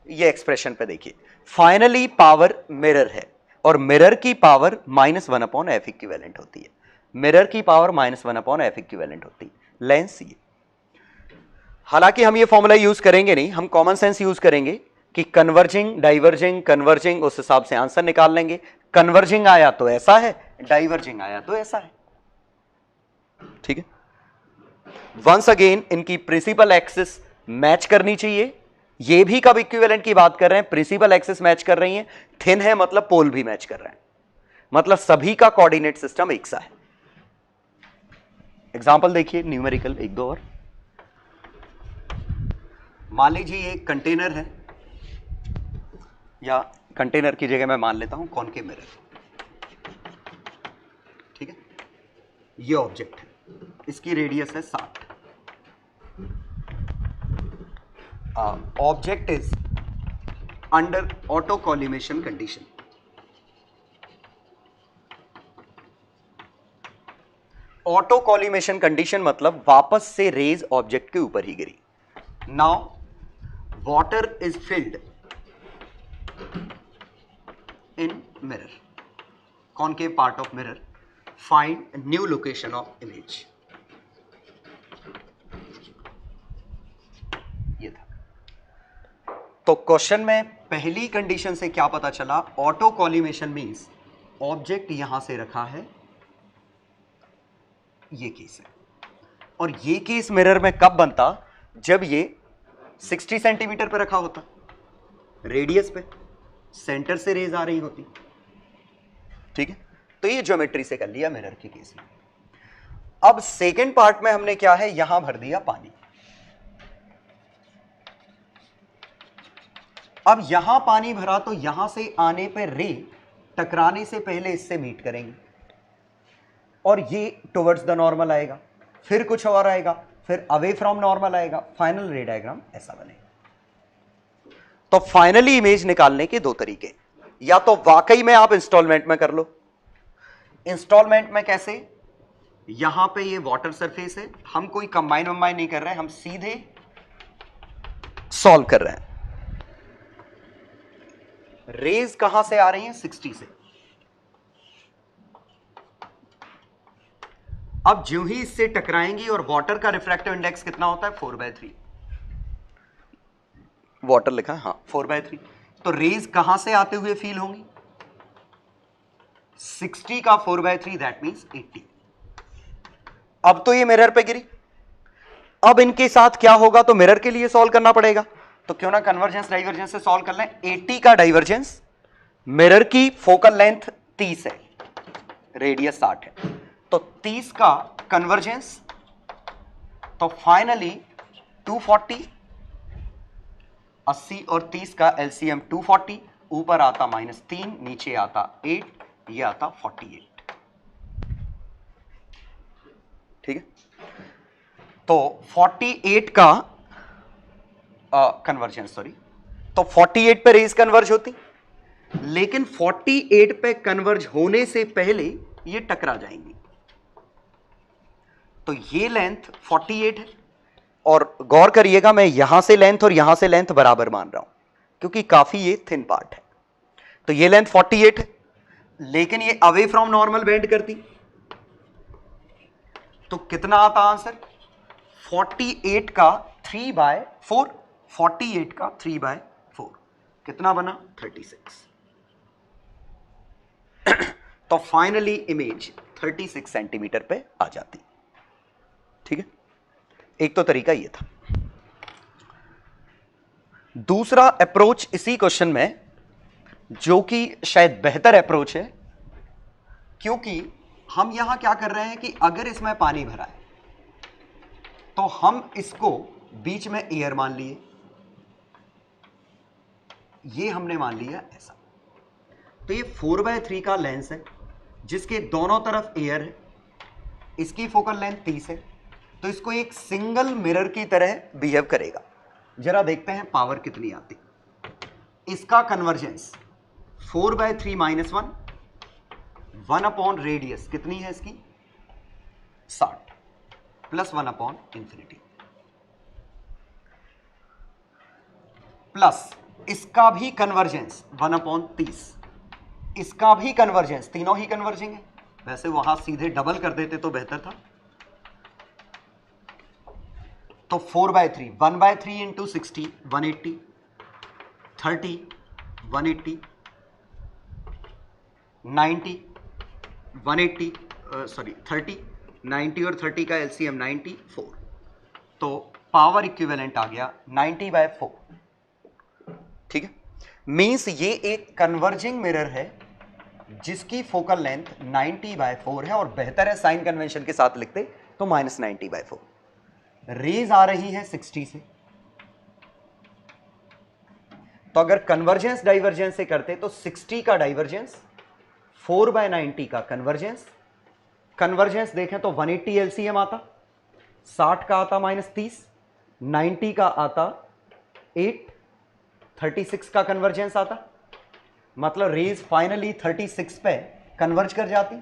ये एक्सप्रेशन पे देखिए, फाइनली पावर मिरर है और मिरर की पावर -1/f इक्विवेलेंट होती है, मिरर की पावर -1/f इक्विवेलेंट होती है, लेंस ये। हालांकि हम ये फॉर्मूला यूज करेंगे नहीं, हम कॉमन सेंस यूज करेंगे कि कन्वर्जिंग, डाइवर्जिंग, कन्वर्जिंग, उस हिसाब से आंसर निकाल लेंगे। कन्वर्जिंग आया तो ऐसा है, डाइवर्जिंग आया तो ऐसा है, ठीक है। वंस अगेन इनकी प्रिंसिपल एक्सिस मैच करनी चाहिए। ये भी कब इक्विवेलेंट की बात कर रहे हैं, प्रिंसिपल एक्सिस मैच कर रही है, थिन है मतलब पोल भी मैच कर रहे हैं, मतलब सभी का कोऑर्डिनेट सिस्टम एक सा है। एग्जांपल देखिए न्यूमेरिकल, एक दो और। मान लीजिए ये एक कंटेनर है, या कंटेनर की जगह मैं मान लेता हूं कॉनकेव मिरर, ठीक है। ये ऑब्जेक्ट है, इसकी रेडियस है 60। Object is under auto collimation condition. Auto collimation condition मतलब वापस से रेज ऑब्जेक्ट के ऊपर ही गिरी। Now water is filled in mirror, concave part of mirror, find new location of image। ये था। तो क्वेश्चन में पहली कंडीशन से क्या पता चला, ऑटो कॉलिमेशन मींस ऑब्जेक्ट यहां से रखा है, ये केस है। और ये केस मिरर में कब बनता? जब ये 60 सेंटीमीटर पे रखा होता, रेडियस पे, सेंटर से रेज आ रही होती। ठीक है, तो ये ज्योमेट्री से कर लिया मिरर के केस में। अब सेकेंड पार्ट में हमने क्या है, यहां भर दिया पानी। अब यहां पानी भरा तो यहां से आने पर रे टकराने से पहले इससे मीट करेंगे और ये टुवर्ड्स द नॉर्मल आएगा, फिर कुछ और आएगा, फिर अवे फ्रॉम नॉर्मल आएगा, फाइनल रे डायग्राम ऐसा बनेगा। तो फाइनली इमेज निकालने के दो तरीके, या तो वाकई में आप इंस्टॉलमेंट में कर लो। इंस्टॉलमेंट में कैसे? यहां पे ये वाटर सरफेस है, हम कोई कंबाइन वंबाइन नहीं कर रहे हैं, हम सीधे सॉल्व कर रहे हैं। रेज कहां से आ रही हैं? 60 से। अब ज्यों ही इससे टकराएंगी, और वाटर का रिफ्रैक्टिव इंडेक्स कितना होता है? 4/3। वाटर लिखा है, हाँ 4/3। तो रेज कहां से आते हुए फील होंगी? 60 का 4/3 दैट मींस 80। अब तो ये मिरर पे गिरी, अब इनके साथ क्या होगा? तो मिरर के लिए सॉल्व करना पड़ेगा, तो क्यों ना कन्वर्जेंस डाइवर्जेंस से सॉल्व कर लें। 80 का डाइवर्जेंस, मिरर की फोकल लेंथ 30 है, रेडियस 60 है, तो 30 का कन्वर्जेंस, तो फाइनली 240, 80 और 30 का एलसीएम 240, ऊपर आता -3, नीचे आता 8, ये आता 48। ठीक है, तो 48 का कन्वर्जेंस, सॉरी, तो 48 पे रेज कन्वर्ज होती, लेकिन 48 पे कन्वर्ज होने से पहले ये टकरा जाएंगी। तो ये लेंथ 48 है, और गौर करिएगा मैं यहां से लेंथ और यहां से लेंथ बराबर मान रहा हूं, क्योंकि काफी ये थिन पार्ट है। तो ये लेंथ 48 है, लेकिन ये अवे फ्रॉम नॉर्मल बेंड करती, तो कितना आता आंसर? 48 का 3/4, 48 का 3/4 कितना बना? 36। तो फाइनली इमेज 36 सेंटीमीटर पे आ जाती। ठीक है, एक तो तरीका ये था। दूसरा अप्रोच इसी क्वेश्चन में, जो कि शायद बेहतर अप्रोच है, क्योंकि हम यहां क्या कर रहे हैं कि अगर इसमें पानी भरा है तो हम इसको बीच में एयर मान लिए, ये हमने मान लिया ऐसा। तो ये 4/3 का लेंस है जिसके दोनों तरफ एयर है, इसकी फोकल लेंथ 30 है, तो इसको एक सिंगल मिरर की तरह बिहेव करेगा। जरा देखते हैं पावर कितनी आती। इसका कन्वर्जेंस 4/3 -1, 1 अपॉन रेडियस कितनी है इसकी? 60, प्लस 1 अपॉन इंफिनिटी, प्लस इसका भी कन्वर्जेंस 1 अपॉन 30, इसका भी कन्वर्जेंस, तीनों ही कन्वर्जिंग है। वैसे वहां सीधे डबल कर देते तो बेहतर था। तो 4/3, 1/3 इंटू 60, 180, 30, 180, 90, 180, सॉरी 30, 90 और 30 का एलसीएम 94, तो पावर इक्विवेलेंट आ गया 90/4। ठीक है, मींस ये एक कन्वर्जिंग मिरर है जिसकी फोकल लेंथ 90/4 है, और बेहतर है साइन कन्वेंशन के साथ लिखते तो -90/4। रेज आ रही है 60 से, तो अगर कन्वर्जेंस डाइवर्जेंस से करते तो 60 का डाइवर्जेंस, 4/90 का कन्वर्जेंस, कन्वर्जेंस देखें तो 180 एलसीएम आता, 60 का आता -30, 90 का आता 8, 36 का कन्वर्जेंस आता, मतलब रेज फाइनली 36 पे कन्वर्ज कर जाती।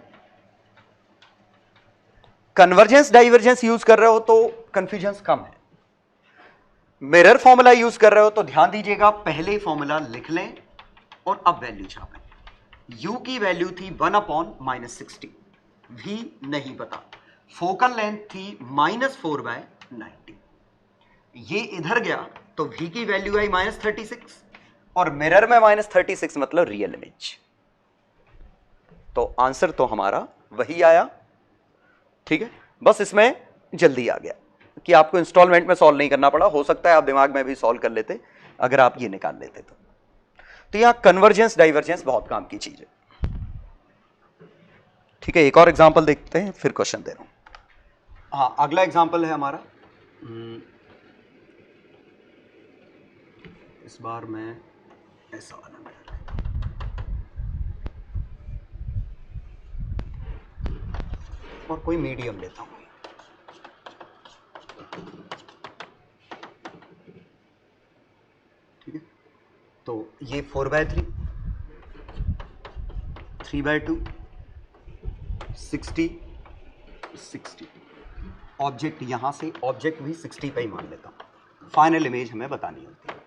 कन्वर्जेंस डाइवर्जेंस यूज कर रहे हो तो कंफ्यूजन कम है। मिरर फॉर्मूला यूज कर रहे हो तो ध्यान दीजिएगा, पहले फॉर्मूला लिख लें और अब वैल्यू छापें। u की वैल्यू थी 1 अपॉन -60, v नहीं पता, फोकल लेंथ थी -4/90, ये इधर गया तो v की वैल्यू आई -36, और मिरर में -36 मतलब रियल इमेज। तो आंसर तो हमारा वही आया। ठीक है, बस इसमें जल्दी आ गया कि आपको इंस्टॉलमेंट में सॉल्व नहीं करना पड़ा। हो सकता है आप दिमाग में भी सॉल्व कर लेते अगर आप ये निकाल लेते तो यहां कन्वर्जेंस डाइवर्जेंस बहुत काम की चीज है। ठीक है, एक और एग्जांपल देखते हैं फिर क्वेश्चन दे रहा हूं। हाँ, अगला एग्जांपल है हमारा, इस बार मैं ऐसा वाला और कोई मीडियम लेता हूं। ठीक है, तो ये 4/3, 3/2, 60, 60। ऑब्जेक्ट यहां से, ऑब्जेक्ट भी 60 पे ही मान लेता हूं। फाइनल इमेज हमें बतानी होती है।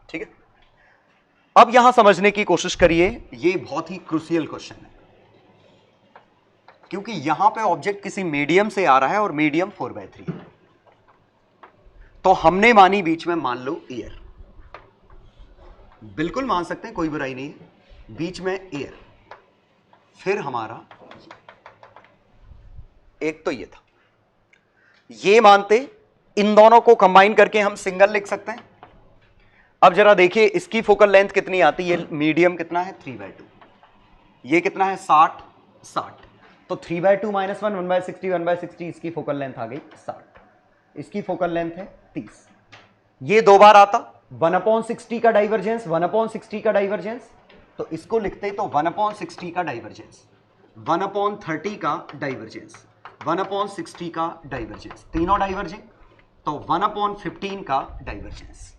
ठीक है, अब यहां समझने की कोशिश करिए, ये बहुत ही क्रूशियल क्वेश्चन है क्योंकि यहां पे ऑब्जेक्ट किसी मीडियम से आ रहा है और मीडियम 4/3 है। तो हमने मानी बीच में, मान लो एयर, बिल्कुल मान सकते हैं, कोई बुराई नहीं है, बीच में एयर। फिर हमारा एक तो ये था, ये मानते इन दोनों को कंबाइन करके हम सिंगल लिख सकते हैं। अब जरा देखिए इसकी फोकल लेंथ कितनी आती है, मीडियम कितना है 3/2, ये कितना है 60, 60। तो 3/2 -1 1/60, 1/60, इसकी फोकल लेंथ आ गई 60, इसकी फोकल लेंथ है 30। ये दो बार आता, 1/60 का डाइवर्जेंस, 1/60 का डाइवर्जेंस, तो इसको लिखते तो 1/60 का डाइवर्जेंस, 1/30 का डाइवर्जेंस, 1/60 का डाइवर्जेंस, तीनों डाइवर्जिंग, तो 1/15 का डाइवर्जेंस।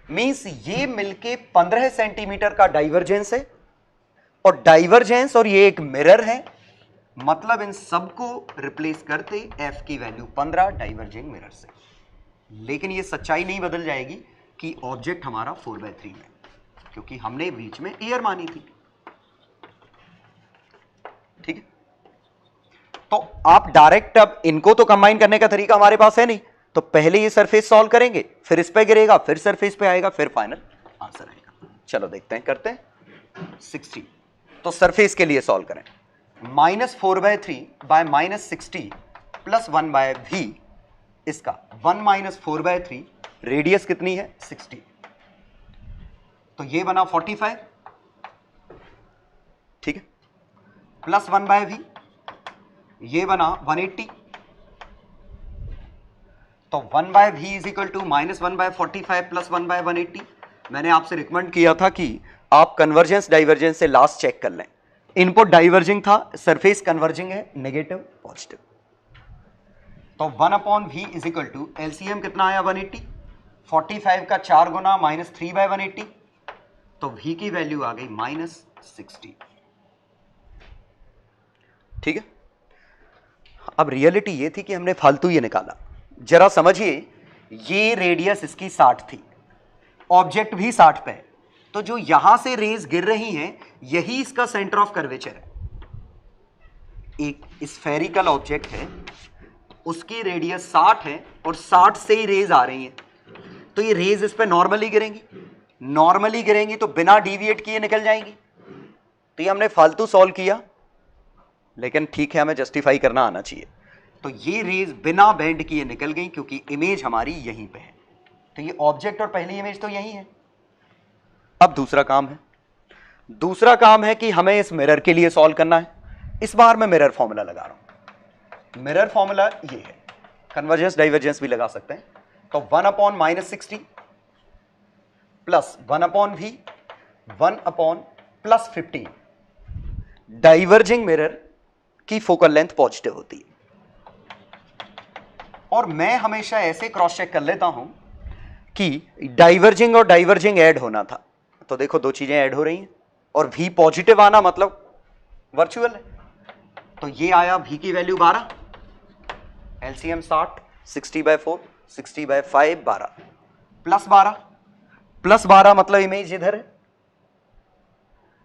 मींस ये मिलके 15 सेंटीमीटर का डाइवर्जेंस है, और डाइवर्जेंस और ये एक मिरर है, मतलब इन सबको रिप्लेस करते एफ की वैल्यू 15 डाइवर्जिंग मिरर से। लेकिन ये सच्चाई नहीं बदल जाएगी कि ऑब्जेक्ट हमारा 4/3 है, क्योंकि हमने बीच में एयर मानी थी। ठीक है, तो आप डायरेक्ट, अब इनको तो कंबाइन करने का तरीका हमारे पास है नहीं, तो पहले ये सरफेस सॉल्व करेंगे, फिर इस पे गिरेगा, फिर सरफेस पे आएगा, फिर फाइनल आंसर आएगा। चलो देखते हैं, करते हैं 60। तो सरफेस के लिए सॉल्व करें, -4/3 बाय -60 प्लस 1/v, इसका 1 - 4/3, रेडियस कितनी है 60, तो ये बना 45। ठीक है, प्लस 1/v, ये बना 180, तो 1/v is equal to -1/45 plus 1/180। मैंने आपसे रिकमेंड किया था कि आप कन्वर्जेंस डाइवर्जेंस से लास्ट चेक कर लें। इनपुट डाइवर्जिंग था, सरफेस कन्वर्जिंग है, नेगेटिव पॉजिटिव, तो 1/v is equal to LCM कितना आया 180, 45 का 4 गुना -3/180, तो v की वैल्यू आ गई -60। ठीक है, अब रियलिटी ये थी कि हमने फालतू ये निकाला। जरा समझिए, ये रेडियस इसकी 60 थी, ऑब्जेक्ट भी 60 पे है, तो जो यहां से रेज गिर रही हैं यही इसका सेंटर ऑफ कर्वेचर है। एक स्फेरिकल ऑब्जेक्ट है, उसकी रेडियस 60 है और 60 से ही रेज आ रही हैं, तो ये रेज इस पे नॉर्मली गिरेंगी, नॉर्मली गिरेंगी तो बिना डिविएट किए निकल जाएंगी। तो ये हमने फालतू सॉल्व किया, लेकिन ठीक है, हमें जस्टिफाई करना आना चाहिए। तो ये रेज बिना बेंड किए निकल गई क्योंकि इमेज हमारी यहीं पे है, तो ये ऑब्जेक्ट और पहली इमेज तो यही है। अब दूसरा काम है, दूसरा काम है कि हमें इस मिरर के लिए सॉल्व करना है। इस बार मैं मिरर फॉर्मूला लगा रहा हूं। मिरर फॉर्मूला ये है, कन्वर्जेंस डाइवर्जेंस भी लगा सकते हैं, तो 1/-60 प्लस 1/v 1/+15। डाइवर्जिंग मिरर की फोकल लेंथ पॉजिटिव होती है, और मैं हमेशा ऐसे क्रॉस चेक कर लेता हूं कि डाइवर्जिंग और डाइवर्जिंग ऐड होना था, तो देखो दो चीजें ऐड हो रही हैं, और v पॉजिटिव आना मतलब वर्चुअल है, तो ये आया v की वैल्यू 12, एलसीएम 60, 60/4, 60/5 12, प्लस 12 मतलब इमेज इधर है।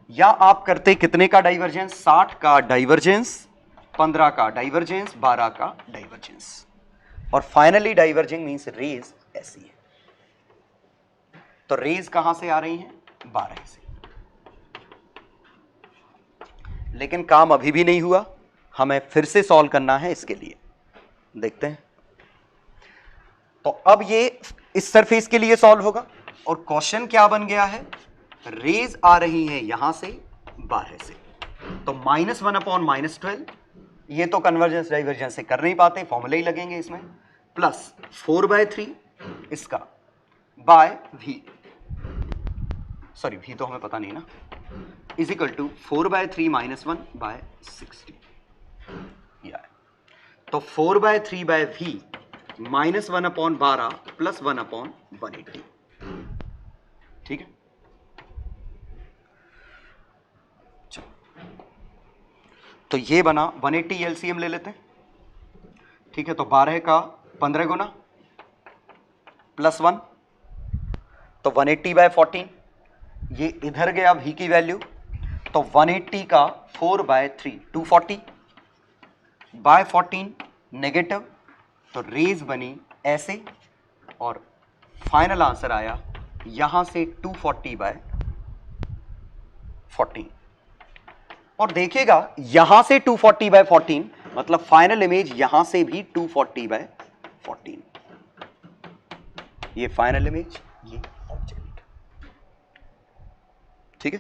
या आप करते कितने का डाइवर्जेंस, 60 का डाइवर्जेंस, 15 का डाइवर्जेंस, 12 का डाइवर्जेंस, और फाइनली डाइवर्जिंग मींस रेज ऐसी है। तो रेज कहां से आ रही हैं? 12 से। लेकिन काम अभी भी नहीं हुआ, हमें फिर से सॉल्व करना है इसके लिए। देखते हैं। तो अब ये इस सरफेस के लिए सॉल्व होगा और क्वेश्चन क्या बन गया है? रेज आ रही है यहां से 12 से, तो -1/-12, ये तो कन्वर्जेंस डाइवर्जेंस से कर नहीं पाते, फॉर्मूले ही लगेंगे इसमें, प्लस 4/3 इसका बाय वी, सॉरी वी तो हमें पता नहीं ना, इज इक्वल टू 4/3 -1/60। तो 4/3/v -1/12 प्लस 1/180। ठीक है, तो ये बना 180 एलसीएम ले लेते हैं। ठीक है, तो 12 का 15 गुना प्लस 1, तो 180/14, ये इधर गया v की वैल्यू, तो 180 का 4/3 240 बाय 14 नेगेटिव, तो रेज बनी ऐसे और फाइनल आंसर आया यहां से 240/14। और देखिएगा यहां से 240/14 मतलब फाइनल इमेज यहां से भी 240/14, ये फाइनल इमेज, ये ऑब्जेक्ट। ठीक है,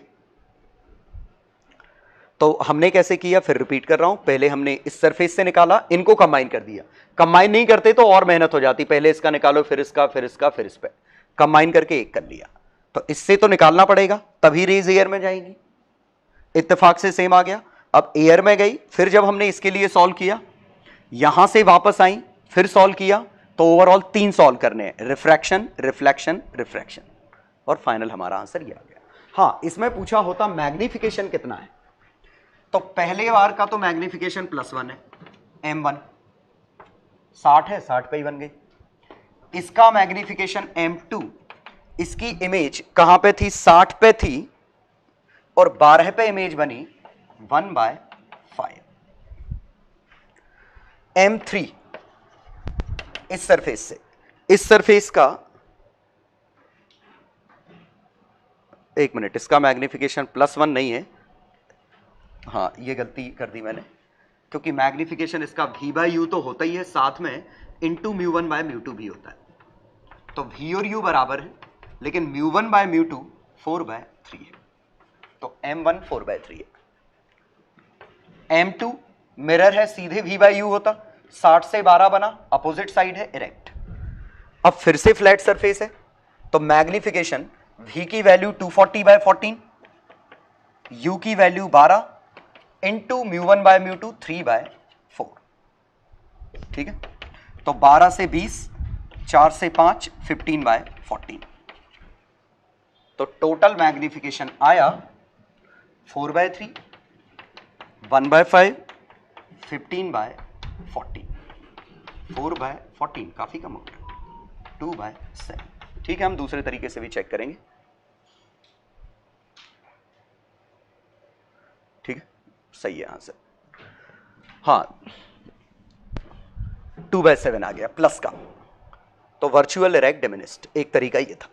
तो हमने कैसे किया, फिर रिपीट कर रहा हूं। पहले हमने इस सरफेस से निकाला, इनको कंबाइन कर दिया। कंबाइन नहीं करते तो और मेहनत हो जाती, पहले इसका निकालो फिर इसका फिर इसका फिर इस पे, कंबाइन करके एक कर लिया। तो इससे तो निकालना पड़ेगा, तभी रेज एयर में जाएंगी। इत्तेफाक से सेम आ गया। अब एयर में गई, फिर जब हमने इसके लिए सॉल्व किया, यहां से वापस आई, फिर सॉल्व किया, तो ओवरऑल 3 सॉल्व करने हैं, रिफ्रैक्शन रिफ्लेक्शन रिफ्रैक्शन, और फाइनल हमारा आंसर ये आ गया। हाँ, इसमें पूछा होता मैग्निफिकेशन कितना है, तो पहले बार का तो मैग्निफिकेशन +1 है, m1 60 है, 60 पे ही बन गई। इसका मैग्निफिकेशन m2, इसकी इमेज कहां पे थी, 60 पे थी, और 12 पे इमेज बनी 1/5। m3 इस सरफेस से, इस सरफेस का, एक मिनट, इसका मैग्निफिकेशन +1 नहीं है, हाँ ये गलती कर दी मैंने, क्योंकि मैग्निफिकेशन इसका v/u तो होता ही है, साथ में इंटू μ1/μ2 भी होता है, तो v और u बराबर है, लेकिन μ1/μ2 4/3 है, तो m1 4/3 है। m2 मिरर है, सीधे v/u होता, 60 से 12 बना, अपोजिट साइड है, इरेक्ट। अब फिर से फ्लैट सरफेस है, तो मैग्निफिकेशन v की वैल्यू 240/14, u की वैल्यू 12 इंटू μ1/μ2 3/4। ठीक है, तो 12 से 20, 4 से 5, 15/14, तो टोटल मैग्निफिकेशन आया 4/3, 1/5, 15/14, 4/14 काफी कम हो गया, 2/7। ठीक है, हम दूसरे तरीके से भी चेक करेंगे। ठीक है, सही है आंसर, हाँ 2/7 आ गया प्लस का, तो वर्चुअल इरेक्ट डिमिनिस्ट एक तरीका ये था।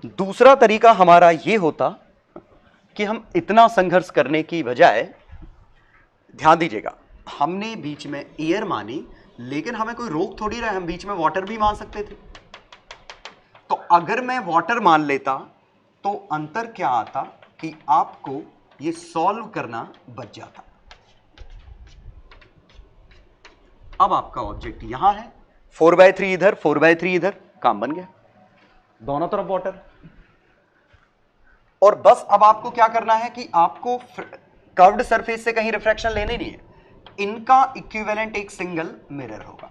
दूसरा तरीका हमारा ये होता कि हम इतना संघर्ष करने की बजाय, ध्यान दीजिएगा, हमने बीच में एयर मानी, लेकिन हमें कोई रोक थोड़ी रहा है, हम बीच में वाटर भी मान सकते थे। तो अगर मैं वाटर मान लेता तो अंतर क्या आता कि आपको ये सॉल्व करना बच जाता। अब आपका ऑब्जेक्ट यहां है, 4/3 इधर 4/3 इधर, काम बन गया, दोनों तरफ वाटर। और बस अब आपको क्या करना है कि आपको कर्व्ड सरफेस से कहीं रिफ्रैक्शन लेने नहीं है, इनका इक्विवेलेंट एक सिंगल मिरर होगा,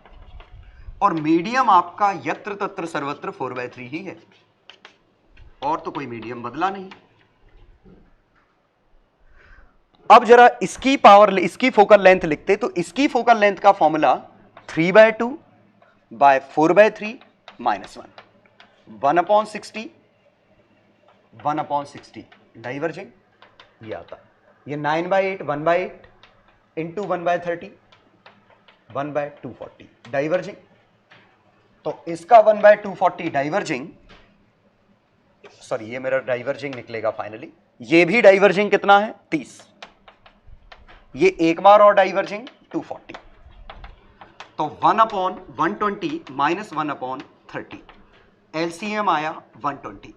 और मीडियम आपका यत्र तत्र सर्वत्र 4/3 ही है, और तो कोई मीडियम बदला नहीं। अब जरा इसकी पावर, इसकी फोकल लेंथ लिखते, तो इसकी फोकल लेंथ का फॉर्मूला 3/2/4/3 -1, 1/60 1/60 डाइवर्जिंग, ये आता, ये 9/8 1/8 इंटू 1/30 1/240 डाइवर्जिंग, तो इसका 1/240 डाइवर्जिंग सॉरी ये मेरा डाइवर्जिंग निकलेगा फाइनली, ये भी डाइवर्जिंग कितना है 30, ये एक बार और डाइवर्जिंग 240, तो 1/120 माइनस 1/30, एलसीएम आया 120,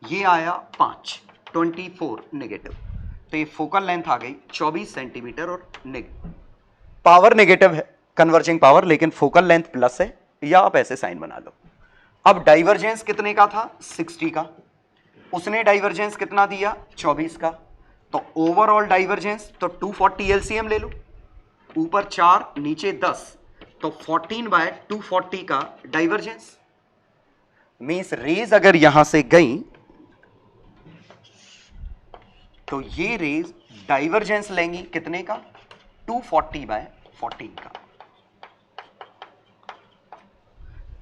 ये आया 5, 24 नेगेटिव, तो ये फोकल लेंथ आ गई 24 सेंटीमीटर और पावर नेगेटिव है कन्वर्जिंग पावर, लेकिन फोकल लेंथ प्लस है, या आप ऐसे साइन बना लो। अब डाइवर्जेंस कितने का था 60 का, उसने डाइवर्जेंस कितना दिया 24 का, तो ओवरऑल डाइवर्जेंस तो 240 एलसीएम ले लो, ऊपर 4 नीचे 10, तो 14/240 का डाइवर्जेंस, मींस रेज अगर यहां से गई तो ये रेज डाइवर्जेंस लेंगी कितने का 240/14 का।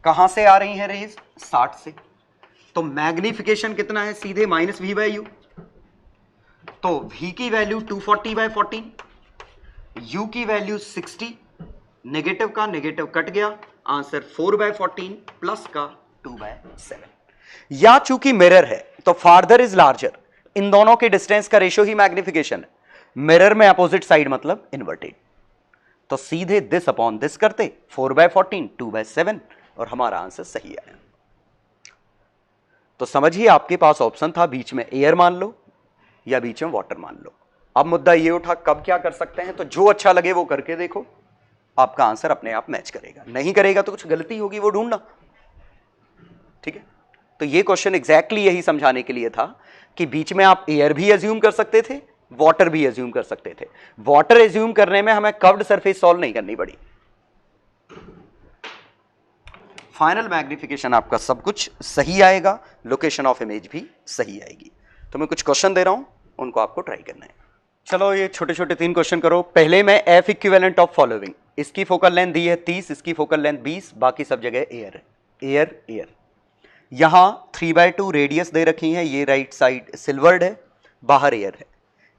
कहां से आ रही है रेज 60 से, तो मैग्निफिकेशन कितना है सीधे -v/u, तो v की वैल्यू 240/14, u की वैल्यू 60, नेगेटिव का नेगेटिव कट गया, आंसर 4/14 प्लस का 2/7। या चूंकि मिरर है तो फार्दर इज लार्जर, इन दोनों के डिस्टेंस का रेशियो ही मैग्निफिकेशन है, मिरर में अपोजिट साइड मतलब इन्वर्टेड, तो सीधे दिस अपॉन दिस करते 4/14 2/7 और हमारा आंसर सही आया। तो समझिए आपके पास ऑप्शन था बीच में एयर मान लो या बीच में वाटर मान लो। अब मुद्दा ये उठा कब क्या कर सकते हैं, तो जो अच्छा लगे वो करके देखो, आपका आंसर अपने आप मैच करेगा, नहीं करेगा तो कुछ गलती होगी वो ढूंढना, ठीक है। तो ये क्वेश्चन एग्जैक्टली यही समझाने के लिए था कि बीच में आप एयर भी एज्यूम कर सकते थे, वाटर भी एज्यूम कर सकते थे। वाटर एज्यूम करने में हमें कर्व्ड सरफेस सॉल्व नहीं करनी पड़ी। फाइनल मैग्निफिकेशन आपका सब कुछ सही आएगा, लोकेशन ऑफ इमेज भी सही आएगी। तो मैं कुछ क्वेश्चन दे रहा हूं, उनको आपको ट्राई करना है। चलो ये छोटे छोटे 3 क्वेश्चन करो। पहले में एफ इक्विवेलेंट ऑफ फॉलोइंग, इसकी फोकल लेंथ दी है 30, इसकी फोकल लेंथ 20, बाकी सब जगह एयर है, एयर एयर। यहां 3/2 रेडियस दे रखी है, ये राइट साइड सिल्वर्ड है, बाहर एयर है।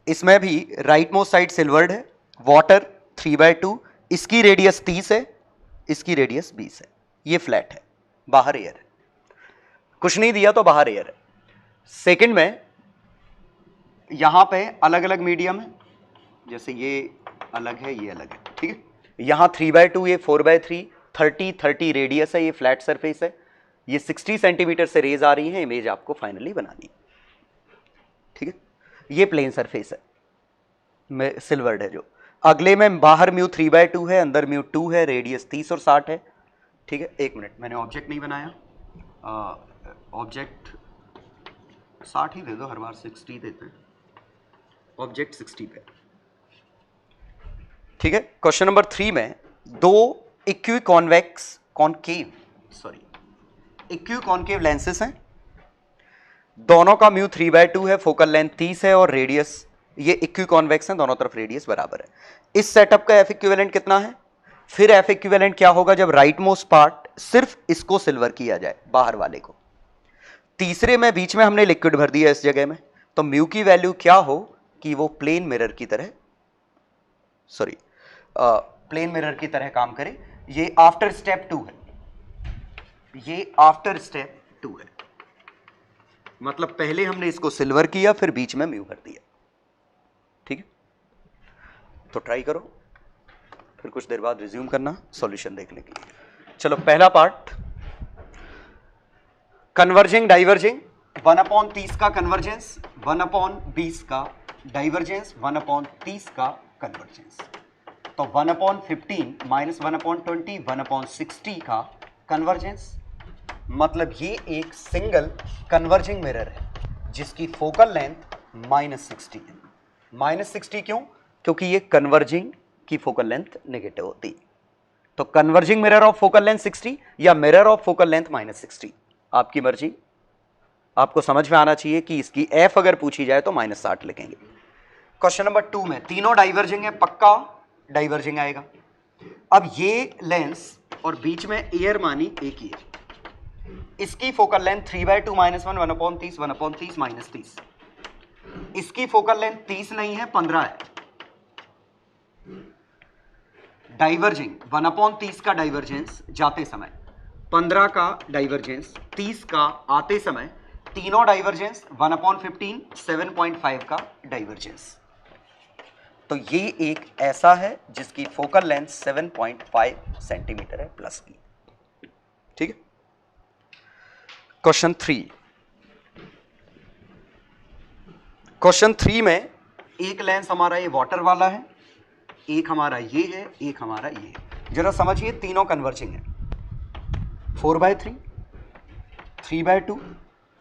इसमें भी राइट मोस्ट साइड सिल्वर्ड है, वाटर 3/2, इसकी रेडियस 30 है, इसकी रेडियस 20 है, ये फ्लैट है, बाहर एयर है, कुछ नहीं दिया तो बाहर एयर है। सेकंड में यहां पे अलग अलग मीडियम है, जैसे ये अलग है ये अलग है, ठीक है। यहां 3/2, ये 4/3, 30 रेडियस है, ये फ्लैट सरफेस है, ये 60 सेंटीमीटर से रेज आ रही है, इमेज आपको फाइनली बनानी, ठीक है। ये प्लेन सरफेस है, सिल्वर्ड है जो। अगले में बाहर म्यू 3/2 है, अंदर म्यू 2 है, रेडियस 30 और 60 है, ठीक है। एक मिनट, मैंने ऑब्जेक्ट नहीं बनाया, ऑब्जेक्ट 60 ही दे दो, हर बार 60 देते हैं, ऑब्जेक्ट 60 पे, ठीक है। क्वेश्चन नंबर 3 में दो इक्विकॉन्केव लेंसेस हैं, दोनों का म्यू 3/2 है, फोकल लेंथ 30 है और रेडियस, ये इक्विकॉन्वेक्स हैं, दोनों तरफ रेडियस बराबर है। इस सेटअप का एफ इक्विवेलेंट कितना है? फिर एफ इक्विवेलेंट क्या होगा जब राइट मोस्ट पार्ट सिर्फ इसको सिल्वर किया जाए, बाहर वाले को। तीसरे में बीच में हमने लिक्विड भर दिया इस जगह में, तो म्यू की वैल्यू क्या हो कि वो प्लेन मिरर की तरह, प्लेन मिरर की तरह काम करे। ये आफ्टर स्टेप 2 है, ये आफ्टर स्टेप 2 है, मतलब पहले हमने इसको सिल्वर किया फिर बीच में म्यू भर दिया, ठीक है। तो ट्राई करो, फिर कुछ देर बाद रिज्यूम करना सॉल्यूशन देखने के लिए। चलो पहला पार्ट, कन्वर्जिंग डाइवर्जिंग, 1/30 का कन्वर्जेंस, 1/20 का डाइवर्जेंस, 1/30 का कन्वर्जेंस। तो 1/15 माइनस 1/20, 1/60 का कन्वर्जेंस। मतलब ये एक सिंगल कन्वर्जिंग मिरर है जिसकी फोकल लेंथ -60 है। -60 क्यों? क्योंकि ये कन्वर्जिंग की फोकल लेंथ नेगेटिव होती है। तो converging mirror of focal length 60 या मिरर ऑफ फोकल लेंथ -60, आपकी मर्जी। आपको समझ में आना चाहिए कि इसकी एफ अगर पूछी जाए तो -60 लिखेंगे। क्वेश्चन नंबर 2 में तीनों डाइवर्जिंग है, पक्का डाइवर्जिंग आएगा। अब ये लेंस और बीच में एयर मानी एक ही है, इसकी फोकल लेंथ 3/2 -1, 1/30, 1/30 -30। इसकी फोकल लेंथ 30 नहीं है, 15 है। डाइवर्जिंग 1/30 का डाइवर्जेंस जाते समय, 15 का डाइवर्जेंस, 30 का आते समय, तीनों डाइवर्जेंस 1/15 7.5 का डाइवर्जेंस। तो ये एक ऐसा है जिसकी फोकल लेंथ 7.5 सेंटीमीटर है प्लस की। ठीक है। क्वेश्चन 3, क्वेश्चन 3 में एक लेंस हमारा ये वाटर वाला है, एक हमारा ये है, एक हमारा ये है। जरा समझिए, तीनों कन्वर्जिंग है। 4/3, 3/2,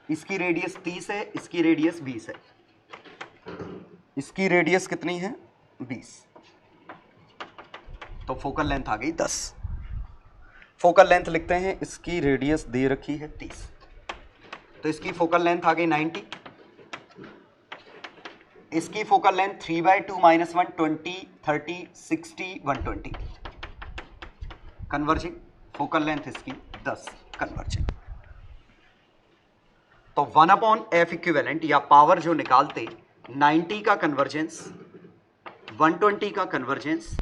इसकी रेडियस 30 है, इसकी रेडियस 20 है, इसकी रेडियस कितनी है 20, तो फोकल लेंथ आ गई 10। फोकल लेंथ लिखते हैं, इसकी रेडियस दे रखी है 30, तो इसकी फोकल लेंथ आ गई 90। इसकी focal length 3/2 - 1 20 30 60 120 converging. Focal length इसकी 10 कन्वर्जिंग। तो 1/f इक्विवेलेंट या पावर जो निकालते 90 का कन्वर्जेंस, 120 का कन्वर्जेंस,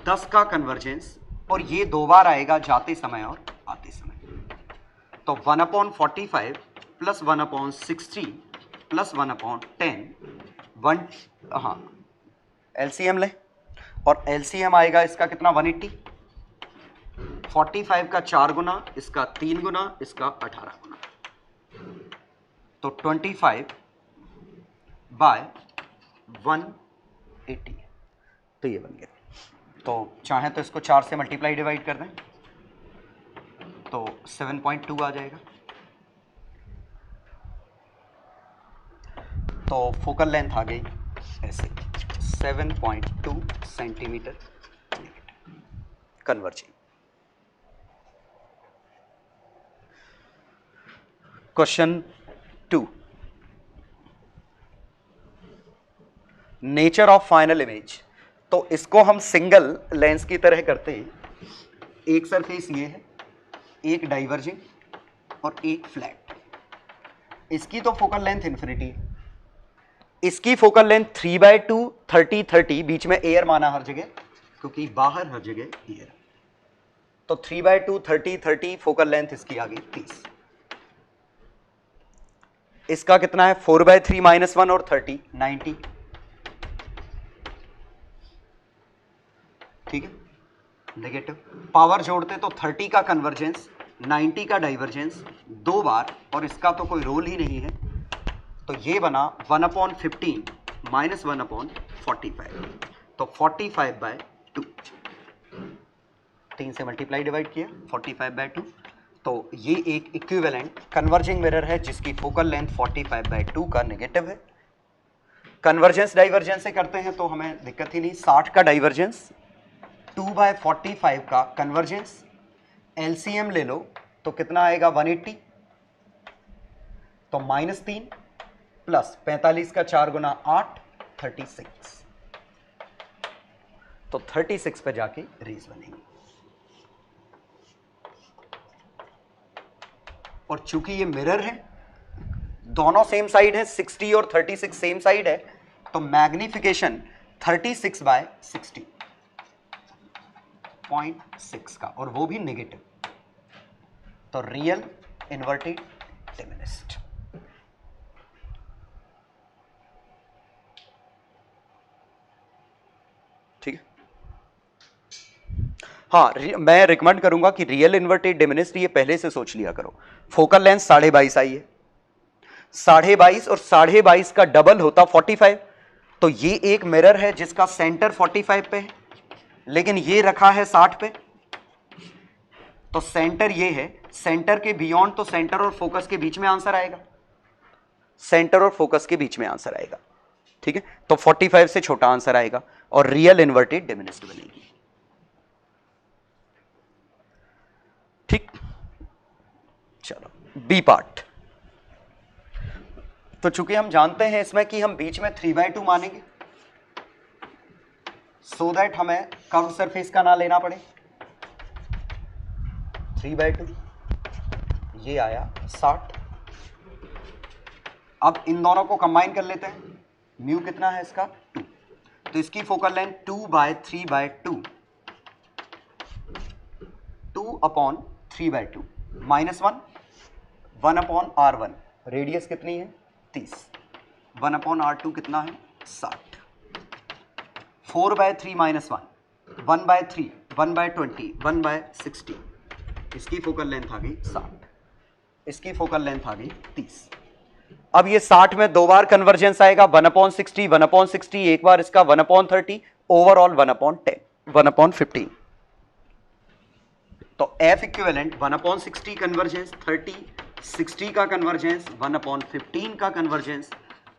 10 का कन्वर्जेंस, और ये दो बार आएगा जाते समय और आते समय। तो 1/45 प्लस 1/60 प्लस 1/10 हाँ एलसीएम लें, और एलसीएम आएगा इसका कितना 180। 45 का 4 गुना, इसका 3 गुना, इसका 18 गुना, तो 25/180, तो ये बन गया। तो चाहे तो इसको 4 से मल्टीप्लाई डिवाइड कर दें तो 7.2 आ जाएगा। तो फोकल लेंथ आ गई ऐसे 7.2 centimetre converging. Question 2, nature of final image. तो इसको हम सिंगल लेंस की तरह करते हैं। एक सरफेस ये है, एक डाइवर्जिंग और एक फ्लैट। इसकी तो फोकल लेंथ इन्फिनिटी है, इसकी फोकल लेंथ 3/2 30 30, बीच में एयर माना हर जगह क्योंकि बाहर हर जगह एयर, तो 3/2 30 30 फोकल लेंथ इसकी आ गई 30। इसका कितना है 4/3 - 1 और 30 90। ठीक है, नेगेटिव। पावर जोड़ते तो 30 का कन्वर्जेंस 90 का डाइवर्जेंस दो बार, और इसका तो कोई रोल ही नहीं है, तो ये बना 1/15 - 1/45, तो 45/2। 3 से मल्टीप्लाई डिवाइड किया 45/2, तो ये एक इक्विवेलेंट कन्वर्जिंग मिरर है जिसकी फोकल लेंथ 45/2 का नेगेटिव है। कन्वर्जेंस डाइवर्जेंस से करते हैं तो हमें दिक्कत ही नहीं। 60 का डाइवर्जेंस, 2/45 का कन्वर्जेंस, एलसीएम ले लो तो कितना आएगा 180, तो -3 प्लस 45 का 4 गुना 8 36, तो 36 पे जाके रेज बनेगी। और चूंकि ये मिरर है, दोनों सेम साइड है, 60 और 36 सेम साइड है, तो मैग्निफिकेशन 36/60.6 का, और वो भी नेगेटिव, तो रियल इन्वर्टेड डिमिनिस्ड। ठीक है। हाँ, मैं रिकमेंड करूंगा कि रियल इन्वर्टेड डिमिनिस्ड ये पहले से सोच लिया करो। फोकल लेंथ 22.5 आई है, 22.5 और 22.5 का डबल होता 45, तो ये एक मिरर है जिसका सेंटर 45 पे है, लेकिन ये रखा है 60 पे, तो सेंटर ये है, सेंटर के बियॉन्ड तो सेंटर और फोकस के बीच में आंसर आएगा, सेंटर और फोकस के बीच में आंसर आएगा। ठीक है, तो 45 से छोटा आंसर आएगा और रियल इन्वर्टेड डिमिनिस्ड बनेगी। ठीक, चलो बी पार्ट। तो चूंकि हम जानते हैं इसमें कि हम बीच में 3/2 मानेंगे, सो दैट हमें कर्व सरफेस का ना लेना पड़े। 3/2 ये आया 60। अब इन दोनों को कंबाइन कर लेते हैं। म्यू कितना है इसका 2, तो इसकी फोकल लेंथ 2/3/2 2/3/2 -1 1/R1, रेडियस कितनी है 30, 1/r2 कितना है 60, 4/3 -1, 1/3, 1/20, 1/60, इसकी फोकल लेंथ आ गई 60, इसकी फोकल लेंथ आ गई 30। अब ये 60 में 2 बार कन्वर्जेंस आएगा, 1/60, 1/60, एक बार इसका 1/30, ओवरऑल 1/10, 1/15। तो F इक्विवेलेंट 1/60 कन्वर्जेंस, 30, 60 का कन्वर्जेंस, 1/15 का कन्वर्जेंस,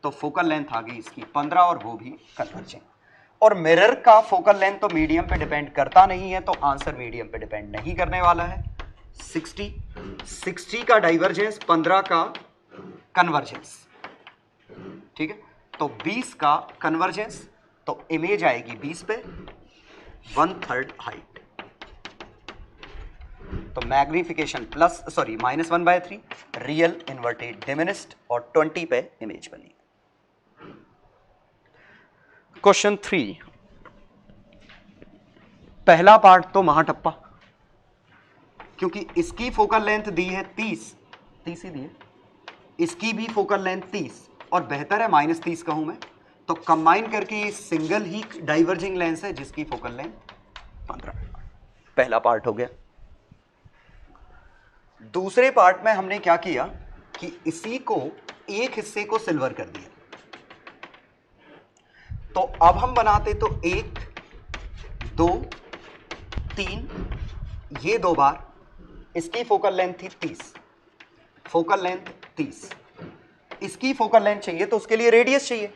तो फोकल लेंथ आ गई इसकी 15 और वो भी कन्वर्जेंट। और मिरर का फोकल लेंथ तो मीडियम पे डिपेंड करता नहीं है, तो आंसर मीडियम पे डिपेंड नहीं करने वाला है। 60 का डाइवर्जेंस, 15 का कन्वर्जेंस, ठीक है, तो 20 का कन्वर्जेंस, तो इमेज आएगी 20 पे, 1/3 हाइट, तो मैग्निफिकेशन -1/3, रियल इन्वर्टेड डिमिनिस्ड, और 20 पे इमेज बनी। क्वेश्चन 3, पहला पार्ट तो महाटप्पा, क्योंकि इसकी फोकल लेंथ दी है 30 ही दी है, इसकी भी फोकल लेंथ 30, और बेहतर है -30 कहूं मैं, तो कंबाइन करके ये सिंगल ही डाइवर्जिंग लेंस है जिसकी फोकल लेंथ 15। पहला पार्ट हो गया। दूसरे पार्ट में हमने क्या किया कि इसी को एक हिस्से को सिल्वर कर दिया, तो अब हम बनाते तो 1, 2, 3, ये 2 बार, इसकी फोकल लेंथ थी 30, फोकल लेंथ 30, इसकी फोकल लेंथ चाहिए तो उसके लिए रेडियस चाहिए,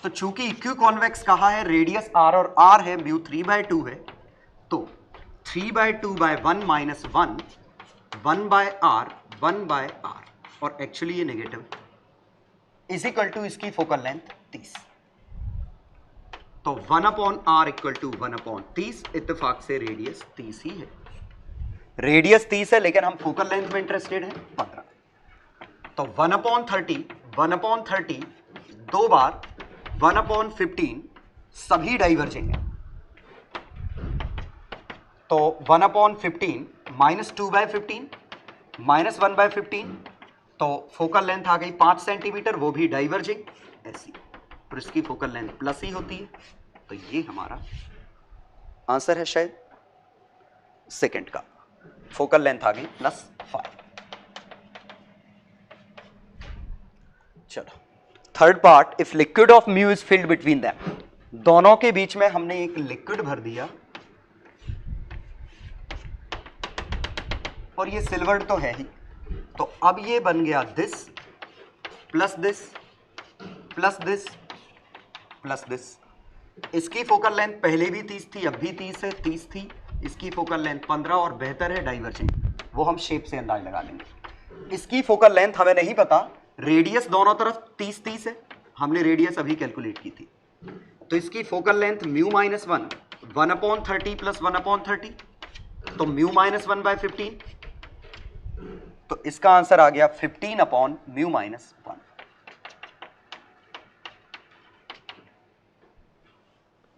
तो चूंकि इक्वी कॉन्वेक्स कहा है, रेडियस r और r है, म्यू 3/2 है, तो 3/2/1 - 1, 1/r, 1/r, और एक्चुअली ये नेगेटिव इज इक्वल टू इसकी फोकल लेंथ 30, तो 1/r इक्वल टू 1/30, इत्तेफाक से रेडियस 30 ही है, रेडियस 30 है, लेकिन हम फोकल लेंथ में इंटरेस्टेड हैं 15, तो 1/30 2 बार, 1/15 सभी डाइवर्जिंग है, तो 1/15 -2/15 -1/15, तो फोकल लेंथ आ गई 5 सेंटीमीटर, वो भी डाइवर्जिंग ऐसी, और इसकी फोकल लेंथ प्लस ही होती है, तो ये हमारा आंसर है शायद सेकंड का, फोकल लेंथ आ गई +5। चलो third part, if liquid of mu is filled between them, दोनों के बीच में हमने एक लिक्विड भर दिया, और ये सिल्वर तो है ही, तो अब ये बन गया this plus this plus this plus this, इसकी फोकल लेंथ पहले भी 30 थी, अब भी 30 थी, इसकी फोकल लेंथ 15, और बेहतर है डाइवर्जिंग, वो हम शेप से अंदाज लगा लेंगे। इसकी फोकल लेंथ हमें नहीं पता, रेडियस दोनों तरफ 30 है, हमने रेडियस अभी कैलकुलेट की थी, तो इसकी फोकल लेंथ म्यू -1, 1/30 + 1/30, तो म्यू -1/15, तो इसका आंसर आ गया 15/μ-1।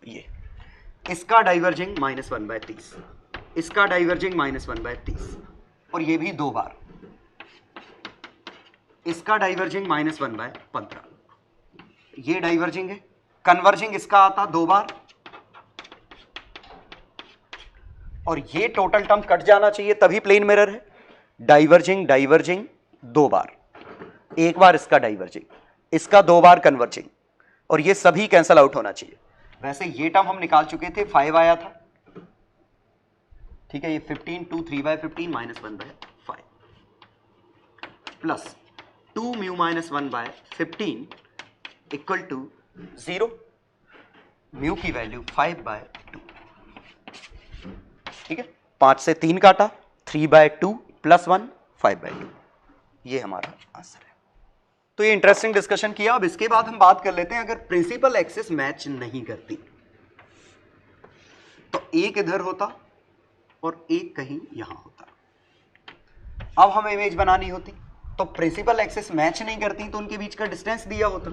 ये इसका डाइवर्जिंग -1/30, इसका डाइवर्जिंग -1/30, और ये भी 2 बार, इसका डाइवर्जिंग -1/15, ये डाइवर्जिंग है, कन्वर्जिंग इसका आता 2 बार, और ये टोटल टर्म कट जाना चाहिए तभी प्लेन मिरर है, डाइवर्जिंग डाइवर्जिंग 2 बार, एक बार इसका डाइवर्जिंग, इसका 2 बार कन्वर्जिंग, और ये सभी कैंसल आउट होना चाहिए। वैसे ये टर्म हम निकाल चुके थे, 5 आया था, ठीक है, ये 15 2 3/15 -1/5 प्लस 2μ -1/15 इक्वल टू 0, म्यू की वैल्यू 5/2, ठीक है, 5 से 3 काटा, 3/2 + 1 5/2, ये हमारा आंसर है। तो ये इंटरेस्टिंग डिस्कशन किया। अब इसके बाद हम बात कर लेते हैं, अगर प्रिंसिपल एक्सिस मैच नहीं करती तो एक इधर होता और एक कहीं यहां होता, अब हमें इमेज बनानी होती, तो प्रिंसिपल एक्सिस मैच नहीं करती तो उनके बीच का डिस्टेंस दिया होता,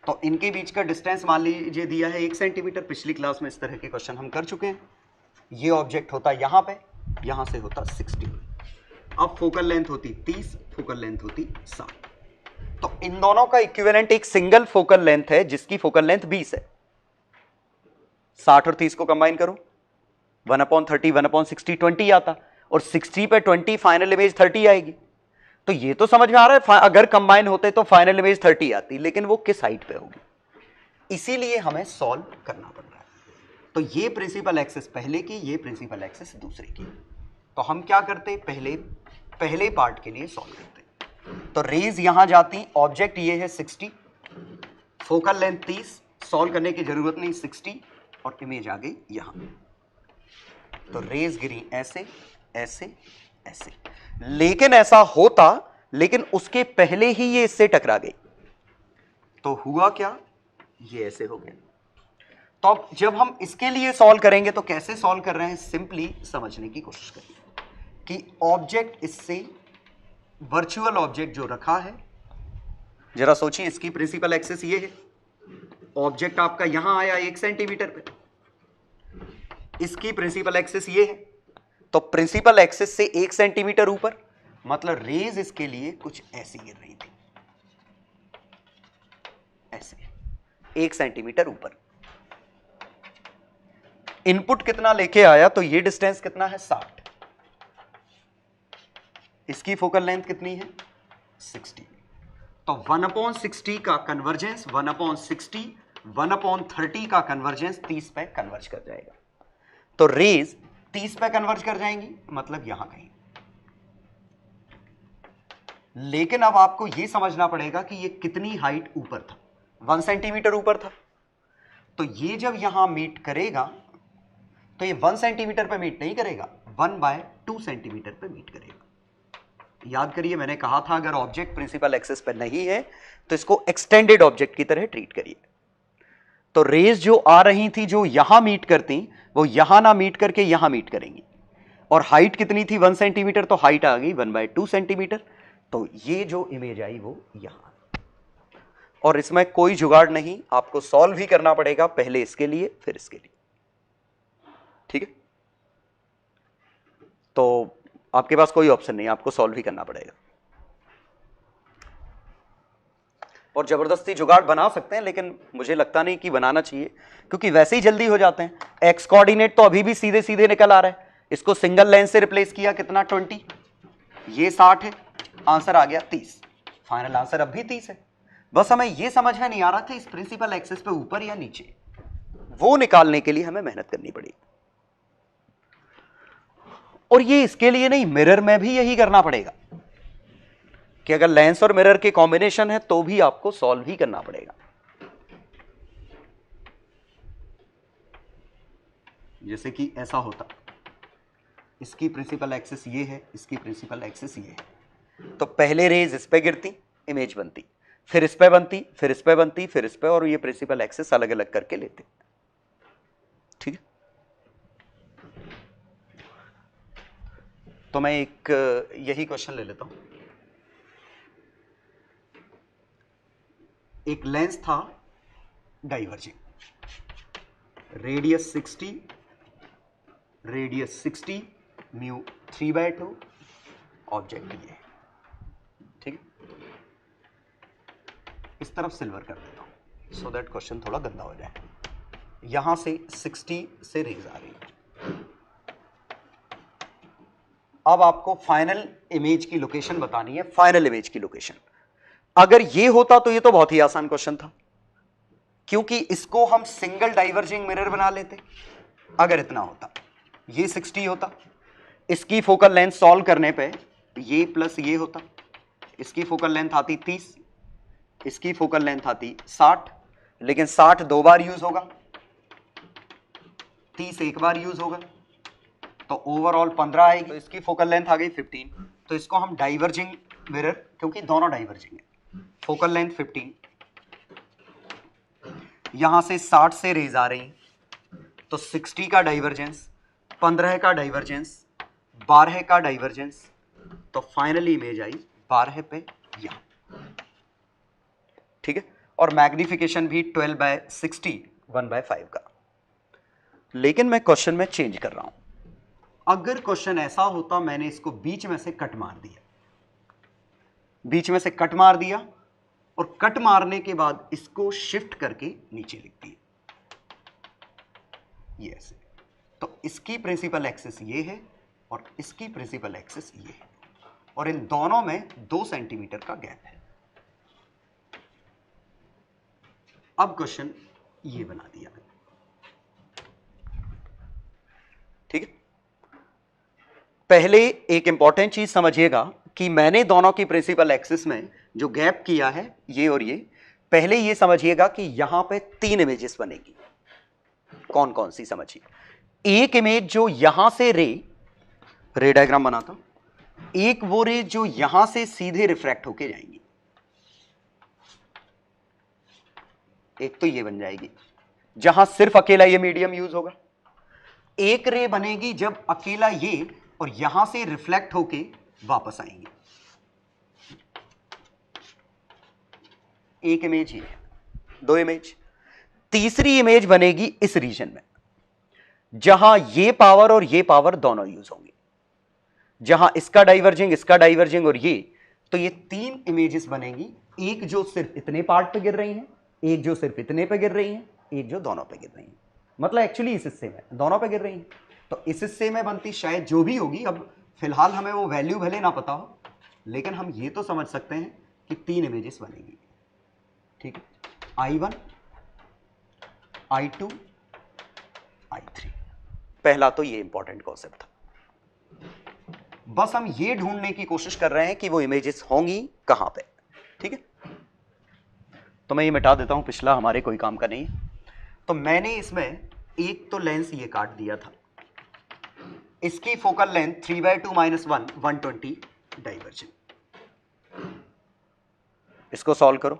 तो इनके बीच का डिस्टेंस मान लीजिए दिया है 1 सेंटीमीटर, पिछली क्लास में इस तरह के क्वेश्चन हम कर चुके हैं। ये ऑब्जेक्ट होता यहां पे, यहां से होता 60, अब फोकल लेंथ होती 30, फोकल लेंथ होती 60। तो इन दोनों का इक्विवेलेंट एक सिंगल फोकल लेंथ है जिसकी फोकल लेंथ 20 है। 60 और 30 को कंबाइन करो, 1/30 1/60 20 आता, और 60 पे 20 फाइनल इमेज 30 आएगी। तो ये तो समझ में आ रहा है अगर कंबाइन होते तो फाइनल इमेज 30 आती, लेकिन वो किस हाइट पे होगी, इसीलिए हमें सॉल्व करना पड़ रहा है। तो ये प्रिंसिपल एक्सिस पहले की, ये प्रिंसिपल एक्सिस दूसरे की। तो हम क्या करते, पहले पार्ट के लिए सॉल्व करते। तो रेज यहां जाती, ऑब्जेक्ट ये है 60, फोकल लेंथ 30, सॉल्व करने की जरूरत नहीं 60, और इमेज आ गई यहां। तो रेज गिरी ऐसे ऐसे ऐसे, लेकिन ऐसा होता, लेकिन उसके पहले ही ये इससे टकरा गई। तो हुआ क्या, ये ऐसे हो गया। तो अब जब हम इसके लिए सॉल्व करेंगे तो कैसे सॉल्व कर रहे हैं, सिंपली समझने की कोशिश करिए कि ऑब्जेक्ट इससे, वर्चुअल ऑब्जेक्ट जो रखा है, जरा सोचिए, इसकी प्रिंसिपल एक्सिस ये है, ऑब्जेक्ट आपका यहां आया 1 सेंटीमीटर पे, इसकी प्रिंसिपल एक्सिस ये है, तो प्रिंसिपल एक्सिस से 1 सेंटीमीटर ऊपर, मतलब रेज इसके लिए कुछ ऐसी गिर रही थी, ऐसे 1 सेंटीमीटर ऊपर। इनपुट कितना लेके आया, तो ये डिस्टेंस कितना है 60, इसकी फोकल लेंथ कितनी है 60। तो 1/60 का कन्वर्जेंस, 1/60 1/30 का कन्वर्जेंस 30 पे कन्वर्ज कर जाएगा। तो रेज 30 पे कन्वर्ज कर जाएंगी, मतलब यहां कहीं। लेकिन अब आपको यह समझना पड़ेगा कि यह कितनी हाइट ऊपर था, 1 सेंटीमीटर ऊपर था। तो ये जब यहां मीट करेगा तो ये 1 सेंटीमीटर पे मीट नहीं करेगा, 1/2 सेंटीमीटर पे मीट करेगा। याद करिए, मैंने कहा था अगर ऑब्जेक्ट प्रिंसिपल एक्सिस पे नहीं है तो इसको एक्सटेंडेड ऑब्जेक्ट की तरह ट्रीट करिए। तो रेज जो आ रही थी, जो यहां मीट करती, वो यहां ना मीट करके यहां मीट करेंगी। और हाइट कितनी थी 1 सेंटीमीटर, तो हाइट आ गई 1/2 सेंटीमीटर। तो ये जो इमेज आई वो यहां, और इसमें कोई जुगाड़ नहीं, आपको सॉल्व ही करना पड़ेगा, पहले इसके लिए फिर इसके लिए। ठीक है, तो आपके पास कोई ऑप्शन नहीं, आपको सॉल्व ही करना पड़ेगा। और जबरदस्ती जुगाड़ बना सकते हैं, लेकिन मुझे लगता नहीं कि बनाना चाहिए, क्योंकि वैसे ही जल्दी हो जाते हैं। एक्स कोऑर्डिनेट तो अभी भी सीधे सीधे निकल आ रहा है, इसको सिंगल लाइन से रिप्लेस किया, कितना 20, ये 60 है, आंसर आ गया 30, फाइनल आंसर अब भी 30 है। बस हमें यह समझ में नहीं आ रहा था इस प्रिंसिपल एक्सिस पे ऊपर या नीचे, वो निकालने के लिए हमें मेहनत करनी पड़ी। और ये इसके लिए नहीं, मिरर में भी यही करना पड़ेगा कि अगर लेंस और मिरर के कॉम्बिनेशन है तो भी आपको सॉल्व ही करना पड़ेगा। जैसे कि ऐसा होता, इसकी प्रिंसिपल एक्सिस ये है, इसकी प्रिंसिपल एक्सिस ये है, तो पहले रेज इस पे गिरती, इमेज बनती, फिर इस पे बनती, फिर इस पे बनती, फिर इस पे, और ये प्रिंसिपल एक्सिस अलग अलग करके लेते। ठीक है, तो मैं एक यही क्वेश्चन ले लेता हूं। एक लेंस था डाइवर्जिंग, रेडियस 60, म्यू 3/2, ऑब्जेक्ट ये। ठीक है, इस तरफ सिल्वर कर देता हूं सो दैट क्वेश्चन थोड़ा गंदा हो जाए। यहां से 60 से रेज आ रही है। अब आपको फाइनल इमेज की लोकेशन बतानी है, फाइनल इमेज की लोकेशन। अगर ये होता तो ये तो बहुत ही आसान क्वेश्चन था, क्योंकि इसको हम सिंगल डाइवर्जिंग मिरर बना लेते। अगर इतना होता, ये 60 होता, इसकी फोकल लेंथ सॉल्व करने पे ये प्लस ये होता, इसकी फोकल लेंथ आती 30, इसकी फोकल लेंथ आती 60, लेकिन 60 दो बार यूज होगा, 30 एक बार यूज होगा, तो ओवरऑल 15 आएगी। तो इसकी फोकल लेंथ आ गई 15। तो इसको हम डाइवर्जिंग मिरर, क्योंकि दोनों डाइवर्जिंग है, फोकल लेंथ 15, यहां से 60 से रेज आ रही, तो 60 का डाइवर्जेंस, 15 का डाइवर्जेंस, 12 का डाइवर्जेंस, तो फाइनली इमेज आई 12 पे यहां। ठीक है, और मैग्निफिकेशन भी 12/60 1/5 का। लेकिन मैं क्वेश्चन में चेंज कर रहा हूं, अगर क्वेश्चन ऐसा होता, मैंने इसको बीच में से कट मार दिया, बीच में से कट मार दिया और कट मारने के बाद इसको शिफ्ट करके नीचे लिख दिया, ये ऐसे, तो इसकी प्रिंसिपल एक्सिस ये है और इसकी प्रिंसिपल एक्सिस ये है, और इन दोनों में 2 सेंटीमीटर का गैप है। अब क्वेश्चन ये बना दिया मैंने, ठीक है। पहले एक इंपॉर्टेंट चीज समझिएगा कि मैंने दोनों की प्रिंसिपल एक्सिस में जो गैप किया है ये और ये, पहले ये समझिएगा कि यहां पे 3 इमेजेस बनेगी। कौन कौन सी समझिए। एक इमेज जो यहां से रे डायग्राम बनाता, एक वो रे जो यहां से सीधे रिफ्रैक्ट होके जाएंगी, एक तो ये बन जाएगी जहां सिर्फ अकेला ये मीडियम यूज होगा। एक रे बनेगी जब अकेला ये और यहां से रिफ्लेक्ट होके वापस आएंगे। एक इमेज ये, 2 इमेज। तीसरी इमेज बनेगी इस रीजन में जहां ये पावर और ये पावर दोनों यूज होंगी, जहां इसका डाइवर्जिंग और ये, तो ये 3 इमेजेस बनेगी। एक जो सिर्फ इतने पार्ट पे गिर रही हैं, एक जो सिर्फ इतने पे गिर रही हैं, एक जो दोनों पे गिर रही हैं। मतलब एक्चुअली इस हिस्से में दोनों पे गिर रही हैं, तो इस हिस्से में बनती शायद जो भी होगी, अब फिलहाल हमें वो वैल्यू भले ना पता हो, लेकिन हम ये तो समझ सकते हैं कि 3 इमेजेस बनेगी, ठीक है। I1, I2, I3। पहला तो ये इंपॉर्टेंट कॉन्सेप्ट था। बस हम ये ढूंढने की कोशिश कर रहे हैं कि वो इमेजेस होंगी कहां पे, ठीक है। तो मैं ये मिटा देता हूं, पिछला हमारे कोई काम का नहीं है। तो मैंने इसमें एक तो लेंस ये काट दिया था, इसकी फोकल लेंथ 3/2 - 1 120 डाइवर्जेंट। इसको सॉल्व करो।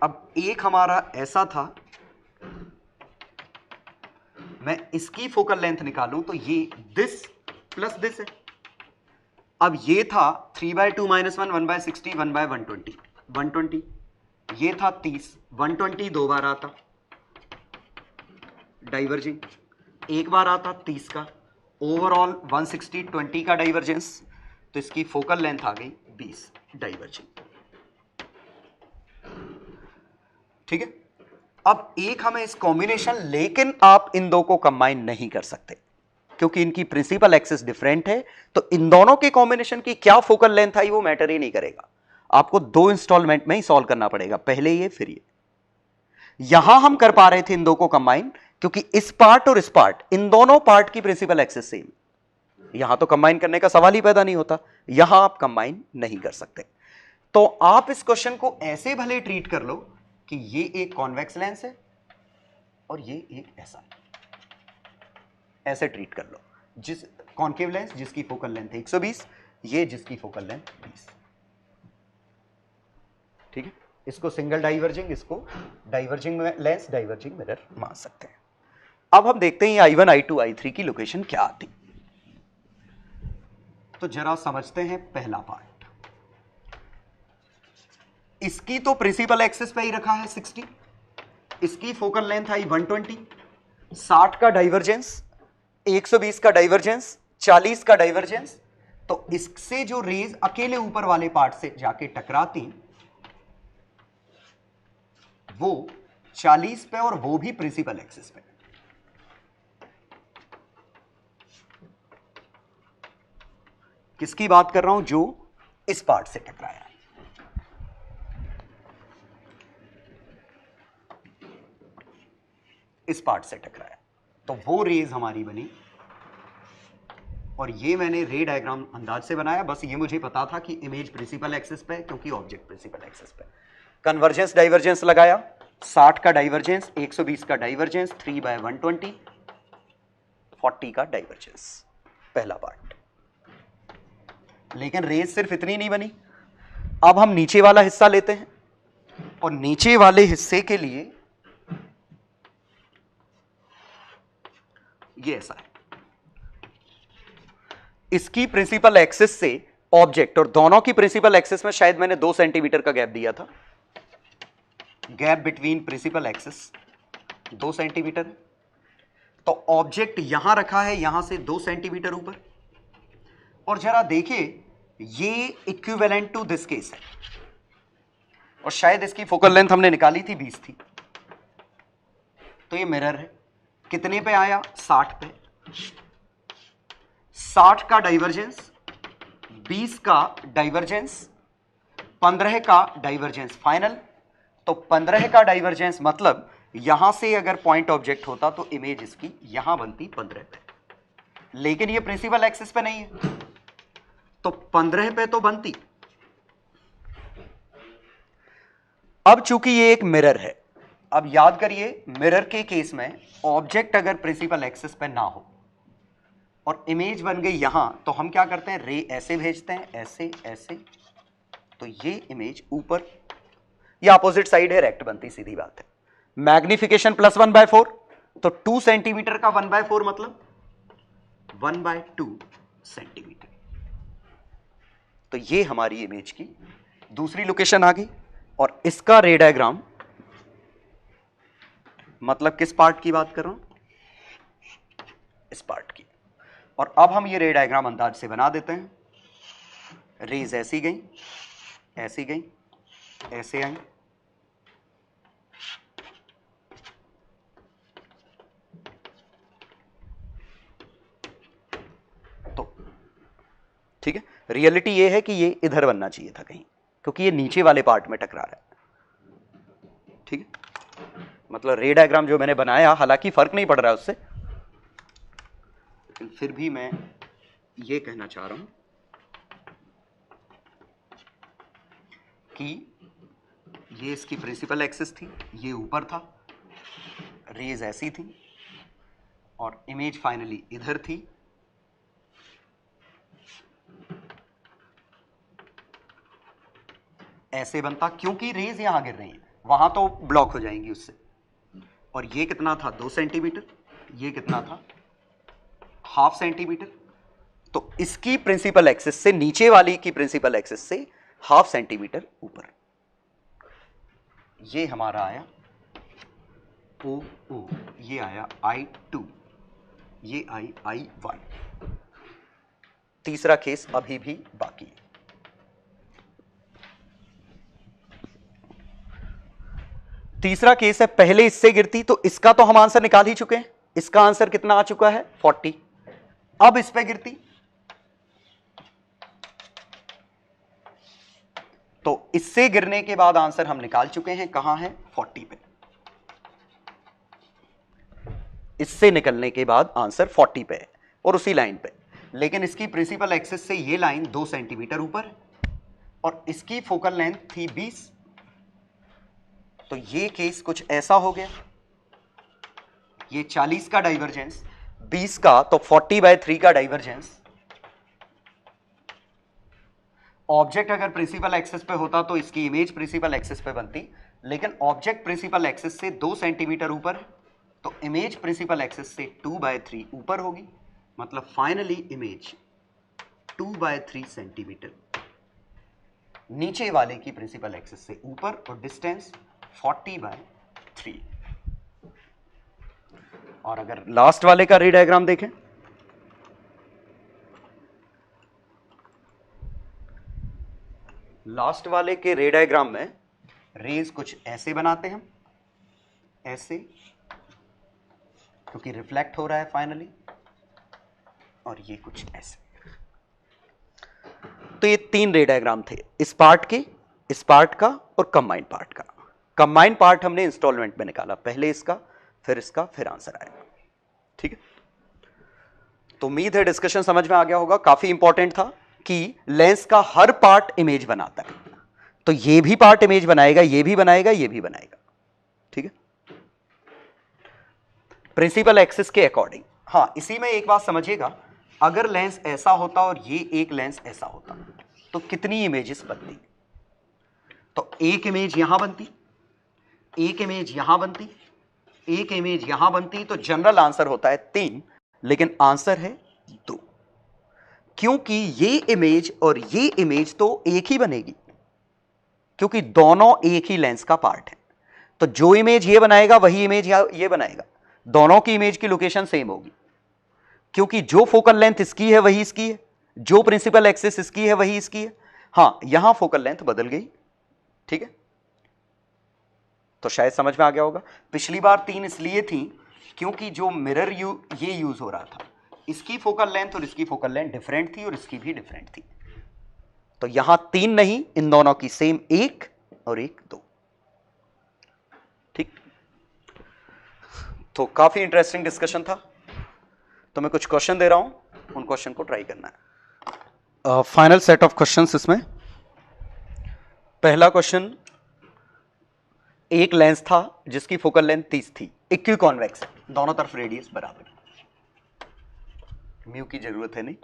अब एक हमारा ऐसा था, मैं इसकी फोकल लेंथ निकालूं तो ये दिस प्लस दिस है। अब ये था 3/2 - 1 1/60 1/120 120, ये था 30, 120 2 बार आता डाइवर्जिंग, एक बार आता 30 का, ओवरऑल 160 20 का डाइवर्जेंस, तो इसकी फोकल लेंथ आ गई 20 डाइवर्जिंग, ठीक है। अब एक हमें इस कॉम्बिनेशन, लेकिन आप इन दो को कंबाइन नहीं कर सकते क्योंकि इनकी प्रिंसिपल एक्सिस डिफरेंट है, तो इन दोनों के कॉम्बिनेशन की क्या फोकल लेंथ आई वो मैटर ही नहीं करेगा। आपको 2 इंस्टॉलमेंट में ही सॉल्व करना पड़ेगा, पहले ये फिर ये। यहां हम कर पा रहे थे इन दो को कंबाइन क्योंकि इस पार्ट और इस पार्ट, इन दोनों पार्ट की प्रिंसिपल एक्सिस सेम। यहां तो कंबाइन करने का सवाल ही पैदा नहीं होता, यहां आप कंबाइन नहीं कर सकते। तो आप इस क्वेश्चन को ऐसे भले ट्रीट कर लो कि ये एक कॉन्वेक्स लेंस है और ये एक ऐसा, ऐसे ट्रीट कर लो। जिस कॉन्केव लेंस जिसकी फोकल लेंथ 120, ये जिसकी फोकल लेंथ 20, ठीक है। इसको सिंगल डाइवर्जिंग, इसको डाइवर्जिंग लेंस, डाइवर्जिंग मिरर मान सकते हैं। अब हम देखते हैं I1 I2 I3 की लोकेशन क्या आती। तो जरा समझते हैं पहला पार्ट। इसकी तो प्रिंसिपल एक्सिस पे ही रखा है 60, इसकी फोकल लेंथ आई 120, 60 का डाइवर्जेंस, 120 का डाइवर्जेंस, 40 का डाइवर्जेंस, तो इससे जो रेज अकेले ऊपर वाले पार्ट से जाके टकराती वो 40 पे और वो भी प्रिंसिपल एक्सिस पे। किसकी बात कर रहा हूं? जो इस पार्ट से टकराया, इस पार्ट से टकराया, तो वो रेज हमारी बनी। और ये मैंने रे डायग्राम अंदाज से बनाया, बस ये मुझे पता था कि इमेज प्रिंसिपल एक्सिस पे क्योंकि ऑब्जेक्ट प्रिंसिपल एक्सिस पे। कन्वर्जेंस डाइवर्जेंस लगाया, 60 का डाइवर्जेंस, 120 का डाइवर्जेंस, 3/120, 40 का डाइवर्जेंस, पहला पार्ट। लेकिन रेज सिर्फ इतनी नहीं बनी, अब हम नीचे वाला हिस्सा लेते हैं और नीचे वाले हिस्से के लिए ये ऐसा है। इसकी प्रिंसिपल एक्सिस से ऑब्जेक्ट और दोनों की प्रिंसिपल एक्सिस में शायद मैंने 2 सेंटीमीटर का गैप दिया था। Gap between principal axis 2 centimetre. तो ऑब्जेक्ट यहां रखा है, यहां से 2 सेंटीमीटर ऊपर, और जरा देखिए ये इक्विवेलेंट टू दिस केस है, और शायद इसकी फोकल लेंथ हमने निकाली थी 20 थी, तो ये मिरर है। कितने पे आया? 60 पे। 60 का डाइवर्जेंस, 20 का डाइवर्जेंस, 15 का डाइवर्जेंस फाइनल। तो 15 का डाइवर्जेंस मतलब यहां से अगर पॉइंट ऑब्जेक्ट होता तो इमेज इसकी यहां बनती 15 पे, लेकिन ये प्रिंसिपल एक्सिस पे नहीं है, तो 15 पे तो बनती। अब चूंकि ये एक मिरर है, अब याद करिए मिरर के केस में ऑब्जेक्ट अगर प्रिंसिपल एक्सिस पे ना हो और इमेज बन गई यहां, तो हम क्या करते हैं? रे ऐसे भेजते हैं, ऐसे ऐसे, तो ये इमेज ऊपर, ये अपोजिट साइड है, रेक्ट बनती, सीधी बात है। मैग्निफिकेशन प्लस 1/4, तो 2 सेंटीमीटर का 1/4 मतलब 1/2 सेंटीमीटर। तो ये हमारी इमेज की दूसरी लोकेशन आ गई। और इसका रे डायग्राम मतलब किस पार्ट की बात कर रहा हूं? इस पार्ट की। और अब हम ये रे डायग्राम अंदाज से बना देते हैं। रेज ऐसी गई, ऐसी गई, ऐसे आई, तो ठीक है। रियलिटी ये है कि ये इधर बनना चाहिए था कहीं, क्योंकि ये नीचे वाले पार्ट में टकरा रहा है। ठीक है, मतलब रे डायग्राम जो मैंने बनाया, हालांकि फर्क नहीं पड़ रहा है उससे, लेकिन फिर भी मैं ये कहना चाह रहा हूं कि ये इसकी प्रिंसिपल एक्सिस थी, ये ऊपर था, रेज ऐसी थी, और इमेज फाइनली इधर थी। ऐसे बनता, क्योंकि रेज यहां गिर रही है, वहां तो ब्लॉक हो जाएंगी उससे। और ये कितना था? 2 सेंटीमीटर। ये कितना था? 1/2 सेंटीमीटर। तो इसकी प्रिंसिपल एक्सिस से, नीचे वाली की प्रिंसिपल एक्सिस से 1/2 सेंटीमीटर ऊपर। ये हमारा आया OO, ये आया I2, ये आई I1। तीसरा केस अभी भी बाकी है। तीसरा केस है, पहले इससे गिरती, तो इसका तो हम आंसर निकाल ही चुके हैं। इसका आंसर कितना आ चुका है? 40। अब इस पे गिरती, तो इससे गिरने के बाद आंसर हम निकाल चुके हैं, कहां है? 40 पे। इससे निकलने के बाद आंसर 40 पे है और उसी लाइन पे। लेकिन इसकी प्रिंसिपल एक्सिस से ये लाइन 2 सेंटीमीटर ऊपर, और इसकी फोकल लेंथ थी 20। तो ये केस कुछ ऐसा हो गया, ये 40 का डाइवर्जेंस, 20 का, तो 40/3 का डाइवर्जेंस। ऑब्जेक्ट अगर प्रिंसिपल एक्सिस पे होता तो इसकी इमेज प्रिंसिपल एक्सिस पे बनती, लेकिन ऑब्जेक्ट प्रिंसिपल एक्सिस से 2 सेंटीमीटर ऊपर है, तो इमेज प्रिंसिपल एक्सिस से 2/3 ऊपर होगी। मतलब फाइनली इमेज 2/3 सेंटीमीटर नीचे वाले की प्रिंसिपल एक्सिस से ऊपर, और डिस्टेंस 40/3। और अगर लास्ट वाले का रे डायग्राम देखें, लास्ट वाले के रे डायग्राम में रेज कुछ ऐसे बनाते हैं हम, ऐसे, क्योंकि रिफ्लेक्ट हो रहा है फाइनली, और ये कुछ ऐसे। तो ये 3 रे डायग्राम थे, इस पार्ट के, इस पार्ट का, और कंबाइंड पार्ट का। कंबाइंड पार्ट हमने इंस्टॉलमेंट में निकाला, पहले इसका, फिर इसका, फिर आंसर आया। ठीक है, तो उम्मीद है डिस्कशन समझ में आ गया होगा। काफी इंपॉर्टेंट था कि लेंस का हर पार्ट इमेज बनाता है, तो ये भी पार्ट इमेज बनाएगा, ये भी बनाएगा, ये भी बनाएगा। ठीक है, प्रिंसिपल एक्सिस के अकॉर्डिंग। हां, इसी में एक बात समझिएगा, अगर लेंस ऐसा होता और ये एक लेंस ऐसा होता, तो कितनी इमेजेस बनती? तो एक इमेज यहां बनती, एक इमेज यहां बनती, एक इमेज यहां बनती, तो जनरल आंसर होता है 3, लेकिन आंसर है 2, क्योंकि ये इमेज और ये इमेज तो एक ही बनेगी, क्योंकि दोनों एक ही लेंस का पार्ट है। तो जो इमेज ये बनाएगा वही इमेज ये बनाएगा, दोनों की इमेज की लोकेशन सेम होगी, क्योंकि जो फोकल लेंथ इसकी है वही इसकी है, जो प्रिंसिपल एक्सिस इसकी है वही इसकी है। हां, यहां फोकल लेंथ बदल गई, ठीक है। तो शायद समझ में आ गया होगा। पिछली बार 3 इसलिए थी क्योंकि जो मिरर ये यूज हो रहा था, इसकी फोकल लेंथ और इसकी फोकल लेंथ डिफरेंट थी और इसकी भी डिफरेंट थी। तो यहां 3 नहीं, इन दोनों की सेम 1 और 1 2, ठीक। तो काफी इंटरेस्टिंग डिस्कशन था। तो मैं कुछ क्वेश्चन दे रहा हूं, उन क्वेश्चन को ट्राई करना है। फाइनल सेट ऑफ क्वेश्चंस इसमें। पहला क्वेश्चन, एक लेंस था जिसकी फोकल लेंथ 30 थी, इक्वी कॉन्वेक्स, दोनों तरफ रेडियस बराबर, म्यू की जरूरत है नहीं।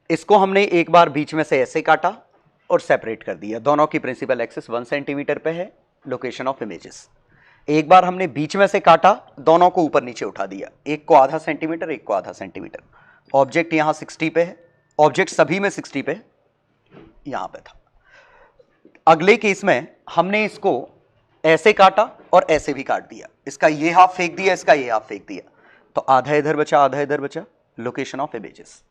इसको हमने एक बार बीच में से ऐसे काटा और सेपरेट कर दिया। दोनों की प्रिंसिपल एक्सिस 1 सेंटीमीटर पे है, लोकेशन ऑफ इमेजेस। एक बार हमने बीच में से काटा, दोनों को ऊपर नीचे उठा दिया, एक को आधा सेंटीमीटर, एक को आधा सेंटीमीटर। ऑब्जेक्ट यहां 60 पे है, ऑब्जेक्ट सभी में 60 पे यहां पे था। अगले केस में हमने इसको ऐसे काटा और ऐसे भी काट दिया, इसका ये हाफ फेंक दिया, इसका ये हाफ फेंक दिया, तो आधा इधर बचा, आधा इधर बचा, लोकेशन ऑफ इमेजेस,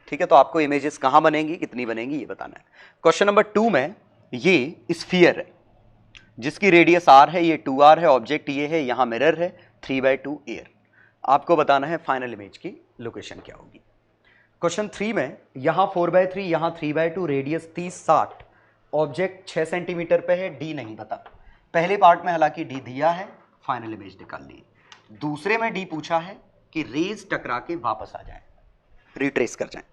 ठीक है। तो आपको इमेजेस कहां बनेंगी, कितनी बनेंगी, ये बताना है। क्वेश्चन नंबर 2 में ये स्फीयर है जिसकी रेडियस r है, ये 2r है, ऑब्जेक्ट ये है, यहां मिरर है, 3/2 एयर। आपको बताना है फाइनल इमेज की लोकेशन क्या होगी। क्वेश्चन 3 में यहां 4/3, यहां 3/2, रेडियस 30 60, ऑब्जेक्ट 6 सेंटीमीटर पे है, डी नहीं पता। पहले पार्ट में हालांकि डी दिया है, फाइनल इमेज निकाल ली। दूसरे में डी पूछा है कि रेज टकरा के वापस आ जाए, रिट्रेस कर जाए।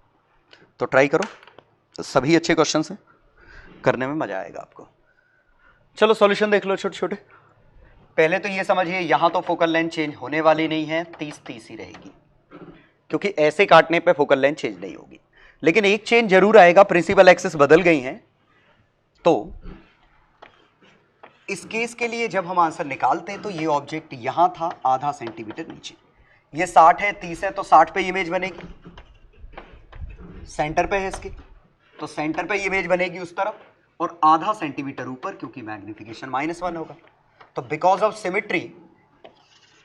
तो ट्राई करो, सभी अच्छे क्वेश्चंस हैं, करने में मजा आएगा आपको। चलो सॉल्यूशन देख लो छोटे छोटे। पहले तो ये समझिए, यहां तो फोकल लेंथ चेंज होने वाली नहीं है, 30 ही रहेगी, क्योंकि ऐसे काटने पे फोकल लेंथ चेंज नहीं होगी। लेकिन एक चेंज जरूर आएगा, प्रिंसिपल एक्सिस बदल गई हैं। तो इस केस के लिए जब हम आंसर निकालते हैं तो ये ऑब्जेक्ट यहां था आधा सेंटीमीटर नीचे, ये 60 है, 30 है, तो 60 पे इमेज बनेगी, सेंटर पे है इसके, तो सेंटर पे इमेज बनेगी उस तरफ, और आधा सेंटीमीटर ऊपर, क्योंकि मैग्निफिकेशन -1 होगा। तो बिकॉज ऑफ सिमेट्री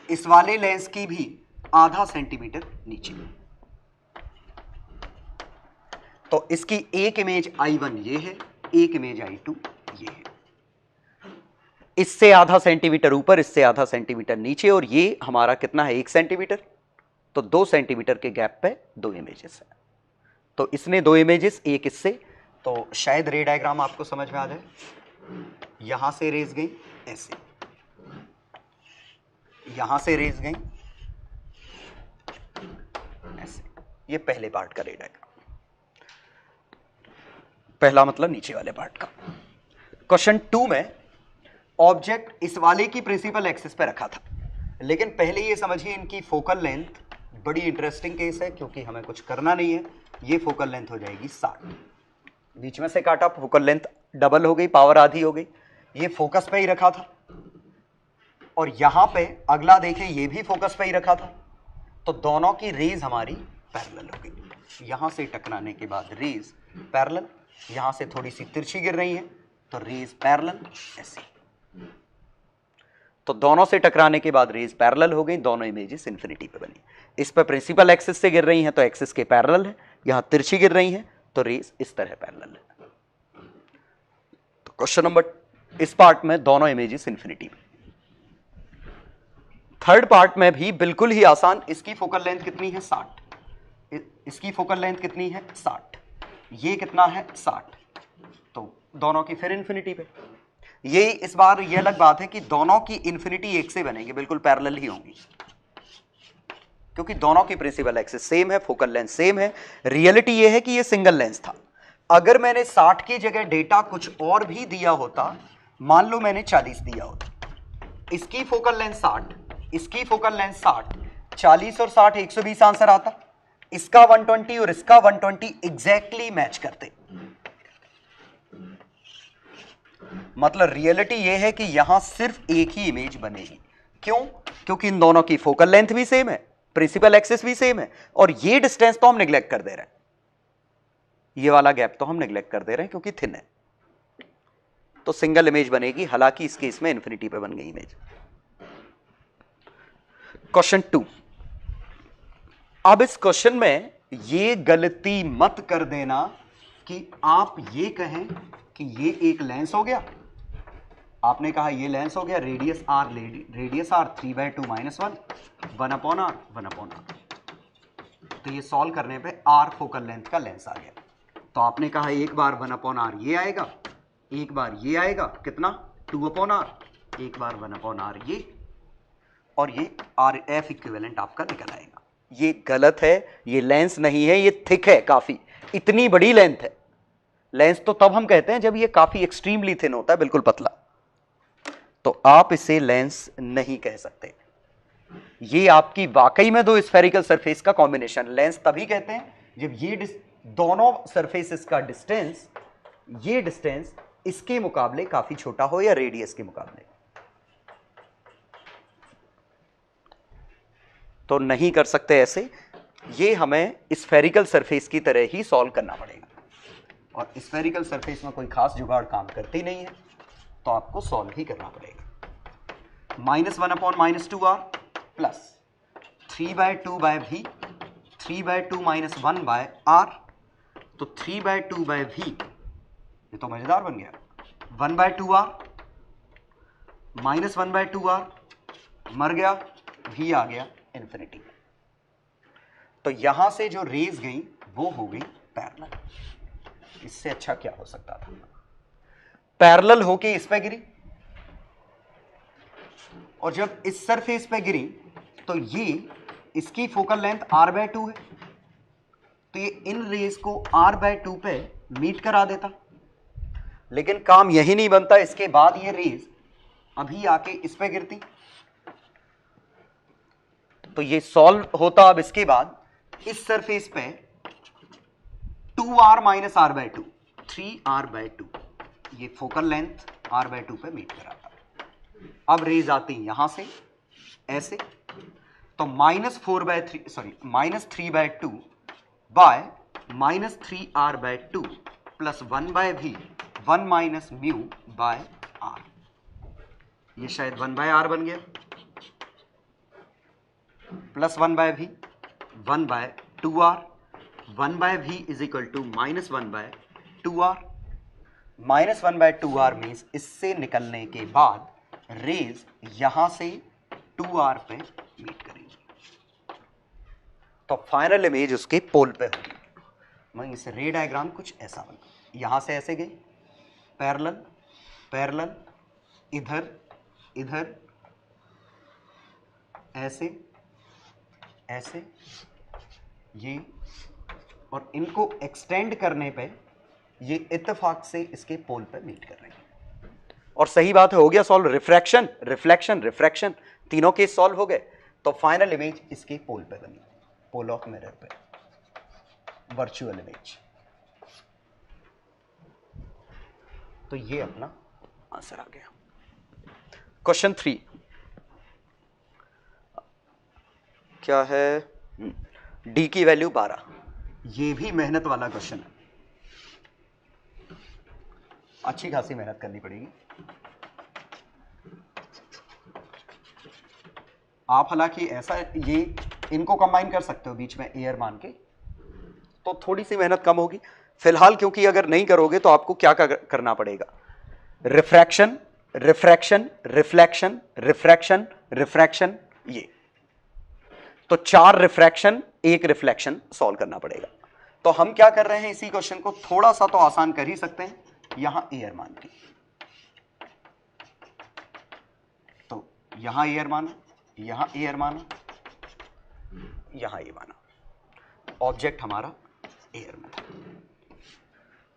इस वाले लेंस की भी आधा सेंटीमीटर नीचे। तो इसकी एक इमेज I1 ये है, एक इमेज I2 ये है, इससे आधा सेंटीमीटर ऊपर, इससे आधा सेंटीमीटर नीचे, और ये हमारा कितना है 1 सेंटीमीटर। तो 2 सेंटीमीटर के गैप पे 2 इमेजेस है। तो इसने 2 इमेजेस, एक इससे, तो शायद रे डायग्राम आपको समझ में आ जाए। यहां से रेज गई ऐसे, यहां से रेज गई ऐसे, ये पहले पार्ट का रे डायग्राम, पहला मतलब नीचे वाले पार्ट का। क्वेश्चन 2 में ऑब्जेक्ट इस वाले की प्रिंसिपल एक्सिस पे रखा था, लेकिन पहले ये समझिए इनकी फोकल लेंथ, बड़ी इंटरेस्टिंग केस है क्योंकि हमें कुछ करना नहीं है। ये फोकल लेंथ हो जाएगी 60, बीच में से काटा, फोकल लेंथ डबल हो गई, पावर आधी हो गई। ये फोकस पे ही रखा था, और यहां पे अगला देखें, ये भी फोकस पे ही रखा था, तो दोनों की रेज हमारी पैरेलल हो गई। यहां से टकराने के बाद रेज पैरेलल, यहां से थोड़ी सी तिरछी गिर रही है, तो रेज पैरेलल ऐसे। तो दोनों से टकराने के बाद रेज पैरेलल हो गई, दोनों इमेजेस इंफिनिटी पे बनी। इस पर प्रिंसिपल एक्सिस से गिर रही हैं तो एक्सिस के पैरेलल है, यहां तिरछी गिर रही हैं तो रेज इस तरह पैरेलल है। तो क्वेश्चन नंबर, इस पार्ट में दोनों इमेजेस इंफिनिटी पे। थर्ड पार्ट में भी बिल्कुल ही आसान, इसकी फोकल लेंथ कितनी है 60, इसकी फोकल लेंथ कितनी है 60, ये कितना है 60, तो दोनों की फिर इंफिनिटी पे। ये इस बार ये अलग बात है कि दोनों की इंफिनिटी एक से बनेगी, बिल्कुल पैरेलल ही होंगी, क्योंकि दोनों की प्रिंसिपल एक्सिस सेम है, फोकल लेंथ सेम है। रियलिटी ये है कि ये सिंगल लेंस था। अगर मैंने 60 की जगह डेटा कुछ और भी दिया होता, मान लो मैंने 40 दिया होता, इसकी फोकल लेंथ 60, इसकी फोकल लेंथ 60, 40 और 60 120 आंसर आता, इसका 120 और इसका 120 एग्जैक्टली मैच करते। मतलब रियलिटी यह है कि यहां सिर्फ एक ही इमेज बनेगी। क्यों? क्योंकि इन दोनों की फोकल लेंथ भी सेम है, प्रिंसिपल एक्सिस भी सेम है, और ये डिस्टेंस तो हम नेग्लेक्ट कर दे रहे हैं, ये वाला गैप तो हम नेग्लेक्ट कर दे रहे हैं क्योंकि थिन है, तो सिंगल इमेज बनेगी। हालांकि इस केस में इंफिनिटी पे बन गई इमेज। क्वेश्चन 2। अब इस क्वेश्चन में ये गलती मत कर देना कि आप ये कहें कि ये एक लेंस हो गया, आपने कहा ये लेंस हो गया, radius are, radius are 3/2 - 1 1/r 1/r। तो ये सॉल्व करने पे आर फोकल लेंथ का लेंस आ गया। तो आपने कहा एक बार 1/r ये आएगा, एक बार ये आएगा, कितना 2/r, एक बार 1/r ये, और ये आर एफ इक्विवेलेंट आपका निकल आएगा। ये गलत है, ये लेंस नहीं है, ये थिक है काफी, इतनी बड़ी लेंथ है। लेंस तो तब हम कहते हैं जब ये काफी एक्सट्रीमली थिन होता है, बिल्कुल पतला, तो आप इसे लेंस नहीं कह सकते। ये आपकी वाकई में दो स्फेरिकल सरफेस का कॉम्बिनेशन। लेंस तभी कहते हैं जब ये दोनों सरफेसेस का डिस्टेंस, ये डिस्टेंस इसके मुकाबले काफी छोटा हो या रेडियस के मुकाबले। तो नहीं कर सकते ऐसे, ये हमें स्फेरिकल सरफेस की तरह ही सॉल्व करना पड़ेगा, और स्फेरिकल सरफेस में कोई खास जुगाड़ काम करती नहीं है, तो आपको सॉल्व ही करना पड़ेगा। -1/- -2r प्लस 3/2/v, 3/2 - 1/r, तो 3/2/v, ये तो मजेदार बन गया, 1/2r -1/2r, मर गया, v आ गया इंफिनिटी। तो यहां से जो रेज गई वो हो गई पैरेलल। इससे अच्छा क्या हो सकता था? पैरेलल होके इस पे गिरी, और जब इस सरफेस पे गिरी तो ये इसकी फोकल लेंथ r/2 है, तो ये इन रेज को r/2 पे मीट करा देता। लेकिन काम यही नहीं बनता, इसके बाद ये रेज अभी आके इस पे गिरती, तो ये सॉल्व होता। अब इसके बाद इस सरफेस पे 2r - r/2, 3r/2, ये फोकल लेंथ r/2 पे मीट कराता। अब रेज आती यहां से ऐसे, तो -3/2 bye -3r/2 plus 1/v, 1 - μ bye r, ये शायद 1/r बन गया, plus 1/v, 1/2r, 1/v is equal to -1/2r, -1/2r means इससे निकलने के बाद रेज यहां से 2r पे मीट करेंगे, तो फाइनल इमेज उसके पोल पे होगी। मैं इस रे डायग्राम कुछ ऐसा बना, यहां से ऐसे गई पैरेलल, पैरेलल, इधर इधर, ऐसे ऐसे, ये, और इनको एक्सटेंड करने पे ये इत्तेफाक से इसके पोल पे मीट कर रहे हैं। और सही बात है, हो गया सॉल्व। रिफ्रैक्शन, रिफ्लेक्शन, रिफ्रैक्शन, तीनों केस सॉल्व हो गए। तो फाइनल इमेज इसके पोल पे बनी, पोल ऑफ मिरर पे, वर्चुअल इमेज। तो ये अपना आंसर आ गया। क्वेश्चन 3 क्या है? डी की वैल्यू 12। ये भी मेहनत वाला क्वेश्चन है, अच्छी खासी मेहनत करनी पड़ेगी। आप हालांकि ऐसा ये इनको कंबाइन कर सकते हो बीच में एयर मान के, तो थोड़ी सी मेहनत कम होगी फिलहाल, क्योंकि अगर नहीं करोगे तो आपको क्या करना पड़ेगा? Refraction, refraction, reflection, refraction, refraction, ये तो 4 रिफ्रैक्शन 1 रिफ्लेक्शन सॉल्व करना पड़ेगा। तो हम क्या कर रहे हैं, इसी क्वेश्चन को थोड़ा सा तो आसान कर ही सकते हैं, यहां एयर मान के, तो यहां एयर माना, यहां एयर माना, यहां ये माना, ऑब्जेक्ट हमारा एयर में था।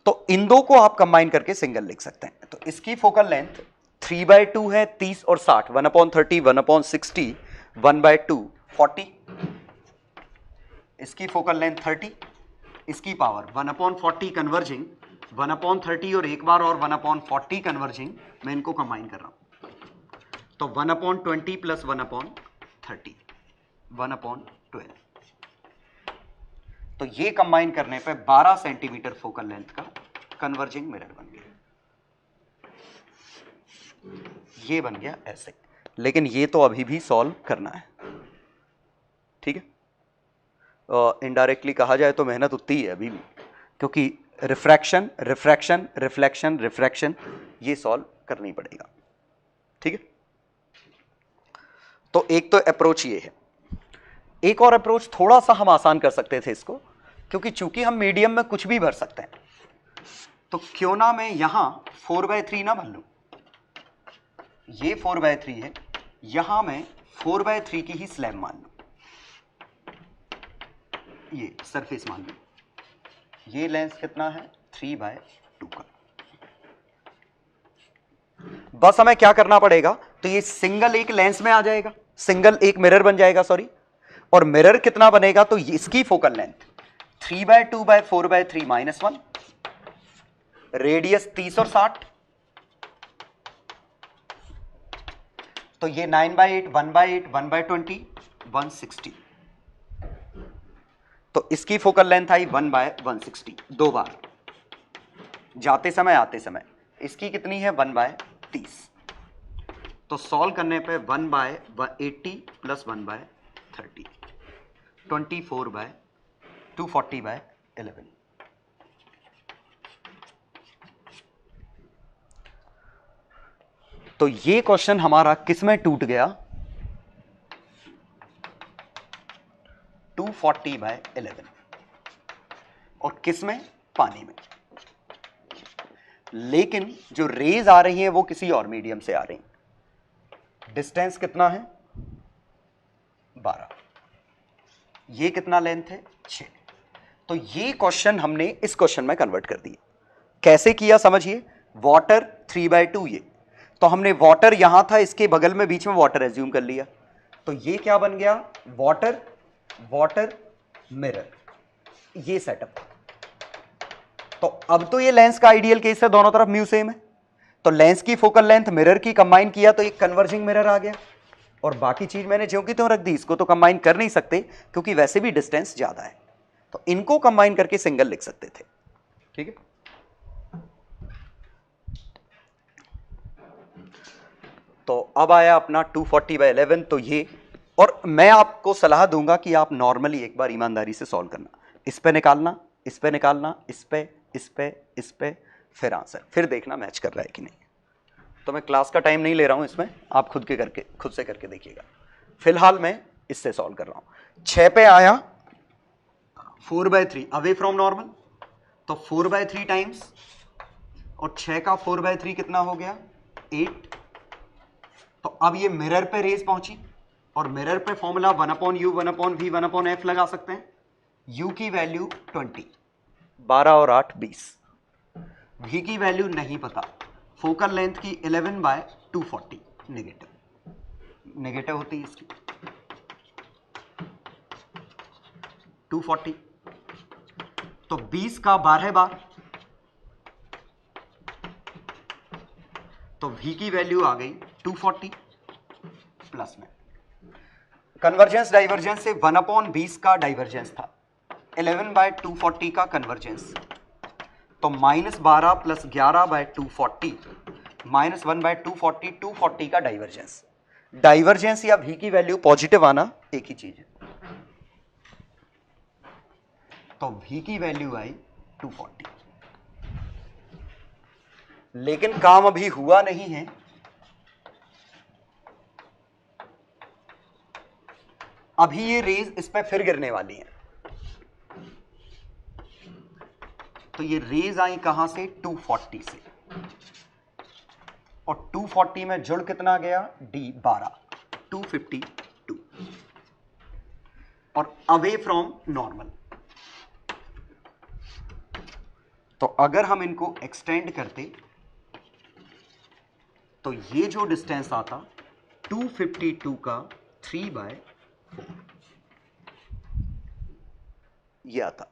तो इन दो को आप कंबाइन करके सिंगल लिख सकते हैं। तो इसकी फोकल लेंथ 3/2 है, 30 और 60, 1/30, 1/60, 1/2 40, इसकी फोकल लेंथ 30, इसकी पावर 1/40 कन्वर्जिंग, 1/30 और एक बार और 1/40 कन्वर्जिंग, मैं इनको कंबाइन कर रहा हूं, तो 1/20 प्लस 1/30, 1/12। तो ये कंबाइन करने पे 12 सेंटीमीटर फोकल लेंथ का कन्वर्जिंग मिरर बन गया। ये बन गया ऐसे, लेकिन ये तो अभी भी सॉल्व करना है। ठीक है, इनडायरेक्टली कहा जाए तो मेहनत उतनी ही है अभी भी, क्योंकि रिफ्रैक्शन रिफ्रैक्शन रिफ्लेक्शन रिफ्रैक्शन ये सॉल्व करना ही पड़ेगा। ठीक है, तो एक तो अप्रोच ये है। एक और अप्रोच थोड़ा सा हम आसान कर सकते थे इसको, क्योंकि चूंकि हम मीडियम में कुछ भी भर सकते हैं, तो क्यों ना मैं यहां 4/3 ना भर लूं। ये 4/3 है, यहां मैं 4/3 की ही स्लैब मान लूं, ये सरफेस मान लूं। ये लेंस कितना है 3/2 का। बस हमें क्या करना पड़ेगा, तो ये सिंगल एक लेंस में आ जाएगा, सिंगल एक मिरर बन जाएगा, सॉरी, और मिरर कितना बनेगा, तो इसकी फोकल लेंथ 3/2/4/3 -1, रेडियस 30 और 60, तो ये 9/8 1/8 1/20 160, तो इसकी फोकल लेंथ आई 1/160, 2 बार जाते समय आते समय। इसकी कितनी है 1/30, तो सॉल्व करने पे 1/80 प्लस 1/30 24/240/11। तो ये क्वेश्चन हमारा किस में टूट गया, 240/11, और किस में, पानी में। लेकिन जो रेज आ रही है वो किसी और मीडियम से आ रही है। डिस्टेंस कितना है 12, ये कितना लेंथ है 6। तो ये क्वेश्चन हमने इस क्वेश्चन में कन्वर्ट कर दिया। कैसे किया समझिए, वाटर 3/2, ये तो हमने वाटर यहां था, इसके बगल में बीच में वाटर एज्यूम कर लिया, तो ये क्या बन गया, वाटर वाटर मिरर, ये सेटअप था। तो अब तो ये लेंस का आइडियल केस है, दोनों तरफ म्यू सेम है, तो लेंस की फोकल लेंथ मिरर की कंबाइन किया तो एक कन्वर्जिंग मिरर आ गया, और बाकी चीज मैंने ज्यों की त्यों रख दी। इसको तो कंबाइन कर नहीं सकते क्योंकि वैसे भी डिस्टेंस ज्यादा है, तो इनको कंबाइन करके सिंगल लिख सकते थे। ठीक है, तो अब आया अपना 240/11, तो ये, और मैं आपको सलाह दूंगा कि आप नॉर्मली एक बार ईमानदारी से सॉल्व करना, इस पे निकालना, इस पे निकालना, इस पे, इस पे, इस पे, फिर आंसर, फिर देखना मैच कर रहा है कि नहीं। तो मैं क्लास का टाइम नहीं ले रहा हूं इसमें, आप खुद से करके देखिएगा। फिलहाल मैं इससे सॉल्व कर रहा हूं। 6 पे आया 4/3 अवे फ्रॉम नॉर्मल, तो 4/3 टाइम्स, और 6 का 4/3 कितना हो गया 8। तो अब ये मिरर पे रेज पहुंची, और मिरर पे फॉर्मूला 1/u 1/v 1/f लगा सकते हैं। u की वैल्यू 20, 12 और 8 20, v की वैल्यू नहीं पता, फोकल लेंथ की 11/240, नेगेटिव होती है इसकी 240, तो 20 का 12 बार, तो v की वैल्यू आ गई 240 प्लस में कन्वर्जेंस डाइवर्जेंस से 1/20 का डाइवर्जेंस था, 11/240 का कन्वर्जेंस, तो -12 प्लस 11/240 -1/240 240 का डाइवर्जेंस। डाइवर्जेंस या v की वैल्यू पॉजिटिव आना एक ही चीज है, तो v की वैल्यू आई 240। लेकिन काम अभी हुआ नहीं है, अभी ये रेज इस पे फिर गिरने वाली है, तो ये रेज आई कहां से 240 से, और 240 में जुड़ कितना गया d 12, 252, और अवे फ्रॉम नॉर्मल। तो अगर हम इनको एक्सटेंड करते तो ये जो डिस्टेंस आता 252 का 3/4 ये आता।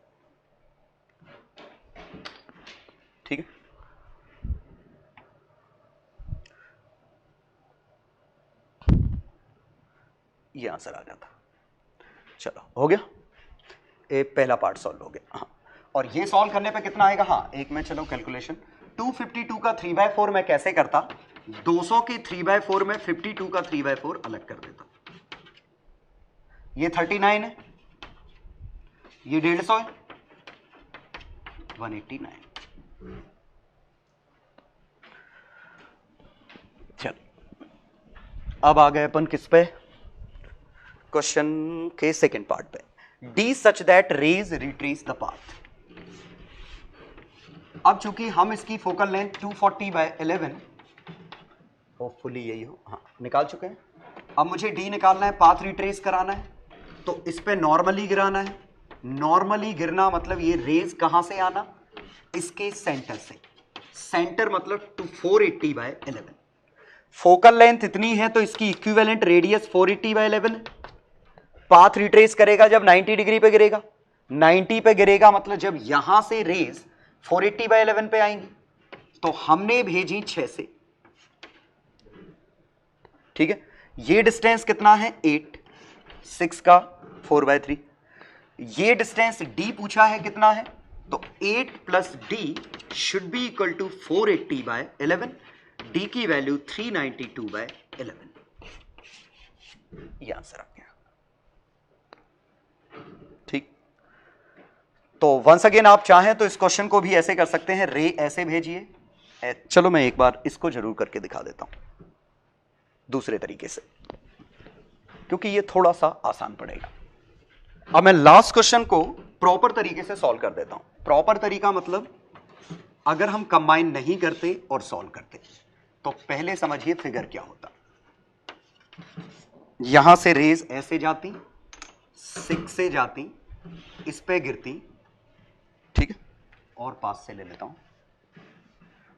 ठीक है, ये आंसर आ जाता। चलो हो गया, एक पहला पार्ट सॉल्व हो गया। हाँ, और ये सॉल्व करने पे कितना आएगा, हाँ एक में चलो कैलकुलेशन, 252 का 3/4 मैं कैसे करता, 200 के 3/4 में 52 का 3/4 अलग कर देता, ये 39 है, ये 150 है, 189। चल अब आ गए अपन किस पे, क्वेश्चन के सेकंड पार्ट पे। D such that rays retrace the path. अब चूंकि हम इसकी फोकल लेंथ 240/11, होपफुली यही हो, हाँ निकाल चुके हैं। अब मुझे डी निकालना है, पाथ रिट्रेस कराना है, तो इस पे नॉर्मली गिराना है। नॉर्मली गिरना मतलब ये रेज कहां से आना, इसके सेंटर से। सेंटर मतलब 480/11। फोकल लेंथ इतनी है तो इसकी इक्विवेलेंट रेडियस 480/11 है। पाथ रिट्रेस करेगा जब 90 डिग्री पे गिरेगा, 90 पे गिरेगा मतलब जब यहां से रेज 480/11 पे आएंगी। तो हमने भेजी 6 से, ठीक है। ये डिस्टेंस कितना है 8, 6 का 4/3। ये डिस्टेंस d पूछा है कितना है, तो 8 plus D should be equal to 480/11। d की वैल्यू 392/11। ये आंसर आ गया, ठीक। तो वंस अगेन आप चाहें तो इस क्वेश्चन को भी ऐसे कर सकते हैं, रे ऐसे भेजिए। चलो मैं एक बार इसको जरूर करके दिखा देता हूं दूसरे तरीके से, क्योंकि ये थोड़ा सा आसान पड़ेगा। अब मैं लास्ट क्वेश्चन को प्रॉपर तरीके से सॉल्व कर देता हूं। प्रॉपर तरीका मतलब अगर हम कंबाइन नहीं करते और सॉल्व करते, तो पहले समझिए फिगर क्या होता। यहां से रेज ऐसे जाती, 6 से जाती, इस पे गिरती, ठीक है, और पास से ले लेता हूं।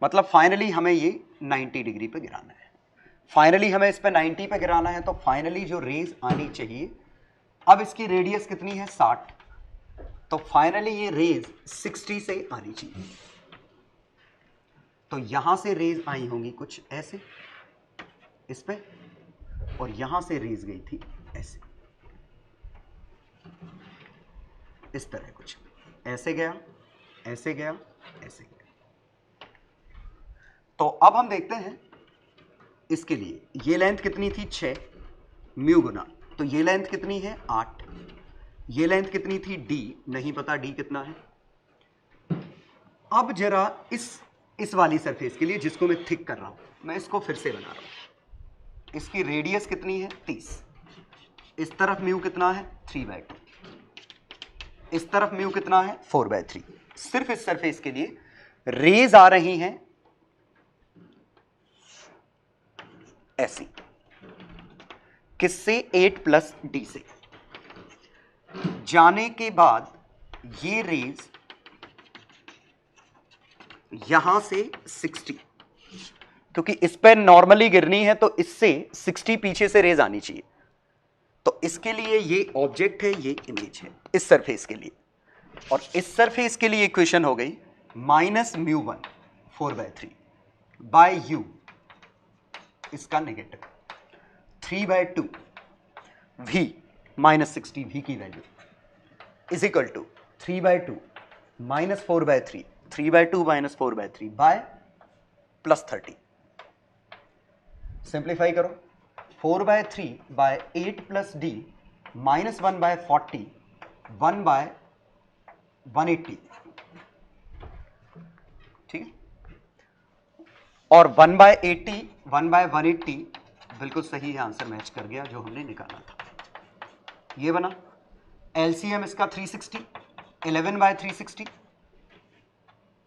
मतलब फाइनली हमें ये 90 डिग्री पे गिराना है। फाइनली हमें इस पे 90 पे गिराना है, तो फाइनली जो रेज आनी चाहिए, अब इसकी रेडियस कितनी है 60, तो फाइनली ये रेज 60 से आनी चाहिए। तो यहां से रेज आई होंगी कुछ ऐसे इस पे, और यहां से रेज गई थी ऐसे, इस तरह कुछ ऐसे गया, ऐसे गया, ऐसे गया। तो अब हम देखते हैं इसके लिए, ये लेंथ कितनी थी 6 म्यू गुना, तो ये लेंथ कितनी है 8। ये लेंथ कितनी थी d, नहीं पता d कितना है। अब जरा इस वाली सरफेस के लिए जिसको मैं थिक कर रहा हूं, मैं इसको फिर से बना रहा हूं। इसकी रेडियस कितनी है 30। इस तरफ म्यू कितना है 3/2, इस तरफ म्यू कितना है 4/3। सिर्फ इस सरफेस के लिए रेज आ रही हैं ऐसी, किससे 8 प्लस डी से। जाने के बाद ये रेज यहां से 60, क्योंकि इस पर नॉर्मली गिरनी है तो इससे 60 पीछे से रेज आनी चाहिए। तो इसके लिए ये ऑब्जेक्ट है, ये इमेज है इस सरफेस के लिए, और इस सरफेस के लिए इक्वेशन हो गई -μ1 4/3 बाय u, इसका नेगेटिव 3/2 v -60, v की value is equal to 3/2 -4/3, 3/2 -4/3 by +30। Simplify करो, 4/3 बाय 8 प्लस डी -1/40, 1/180, ठीक है। और 1/80, 1/180 बिल्कुल सही है, आंसर मैच कर गया जो हमने निकाला था। ये बना एलसीएम इसका 360, 11/360,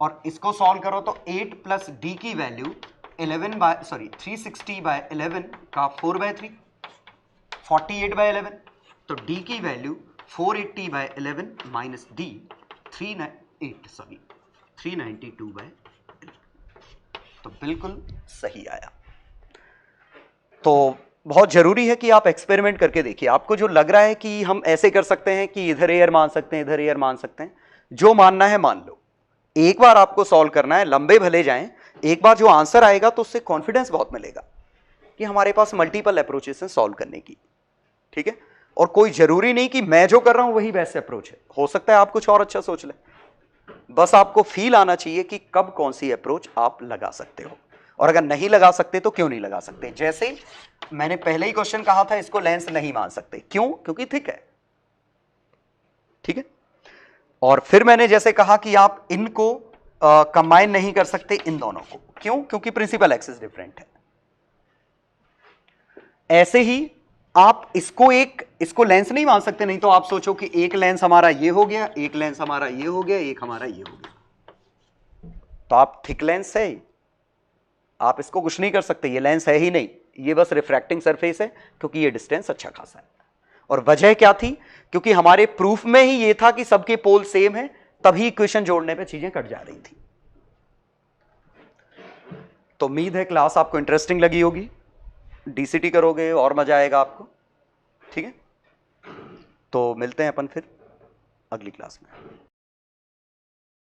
और इसको सॉल्व करो तो 8 प्लस डी की वैल्यू 360/11 का 4/3, 48/11, तो डी की वैल्यू 480/11 माइनस डी 392/11, तो बिल्कुल सही आया। तो बहुत जरूरी है कि आप एक्सपेरिमेंट करके देखिए। आपको जो लग रहा है कि हम ऐसे कर सकते हैं कि इधर एयर मान सकते हैं, इधर एयर मान सकते हैं, जो मानना है मान लो। एक बार आपको सॉल्व करना है, लंबे भले जाएं, एक बार जो आंसर आएगा तो उससे कॉन्फिडेंस बहुत मिलेगा कि हमारे पास मल्टीपल अप्रोचेस हैं सॉल्व करने की, ठीक है। और कोई जरूरी नहीं कि मैं जो कर रहा हूं वही बेस्ट अप्रोच है, हो सकता है आप कुछ और अच्छा सोच लें। बस आपको फील आना चाहिए कि कब कौन सी अप्रोच आप लगा सकते हो, और अगर नहीं लगा सकते तो क्यों नहीं लगा सकते? जैसे मैंने पहले ही क्वेश्चन कहा था, इसको लेंस नहीं मान सकते, क्यों? क्योंकि थिक है, ठीक है। और फिर मैंने जैसे कहा कि आप इनको कंबाइन नहीं कर सकते इन दोनों को, क्यों? क्योंकि प्रिंसिपल एक्सिस डिफरेंट है। ऐसे ही आप इसको लेंस नहीं मान सकते, नहीं तो आप सोचो कि एक लेंस हमारा ये हो गया, एक लेंस हमारा ये हो गया, एक हमारा ये हो गया, तो आप थिक लेंस है, आप इसको कुछ नहीं कर सकते, ये लेंस है ही नहीं, ये बस रिफ्रैक्टिंग सरफेस है, क्योंकि ये डिस्टेंस अच्छा खासा है। और वजह क्या थी? क्योंकि हमारे प्रूफ में ही ये था कि सबके पोल सेम है, तभी इक्वेशन जोड़ने पे चीजें कट जा रही थी। तो उम्मीद है क्लास आपको इंटरेस्टिंग लगी होगी, डीसीटी करोगे और मजा आएगा आपको, ठीक है। तो मिलते हैं अपन फिर अगली क्लास में।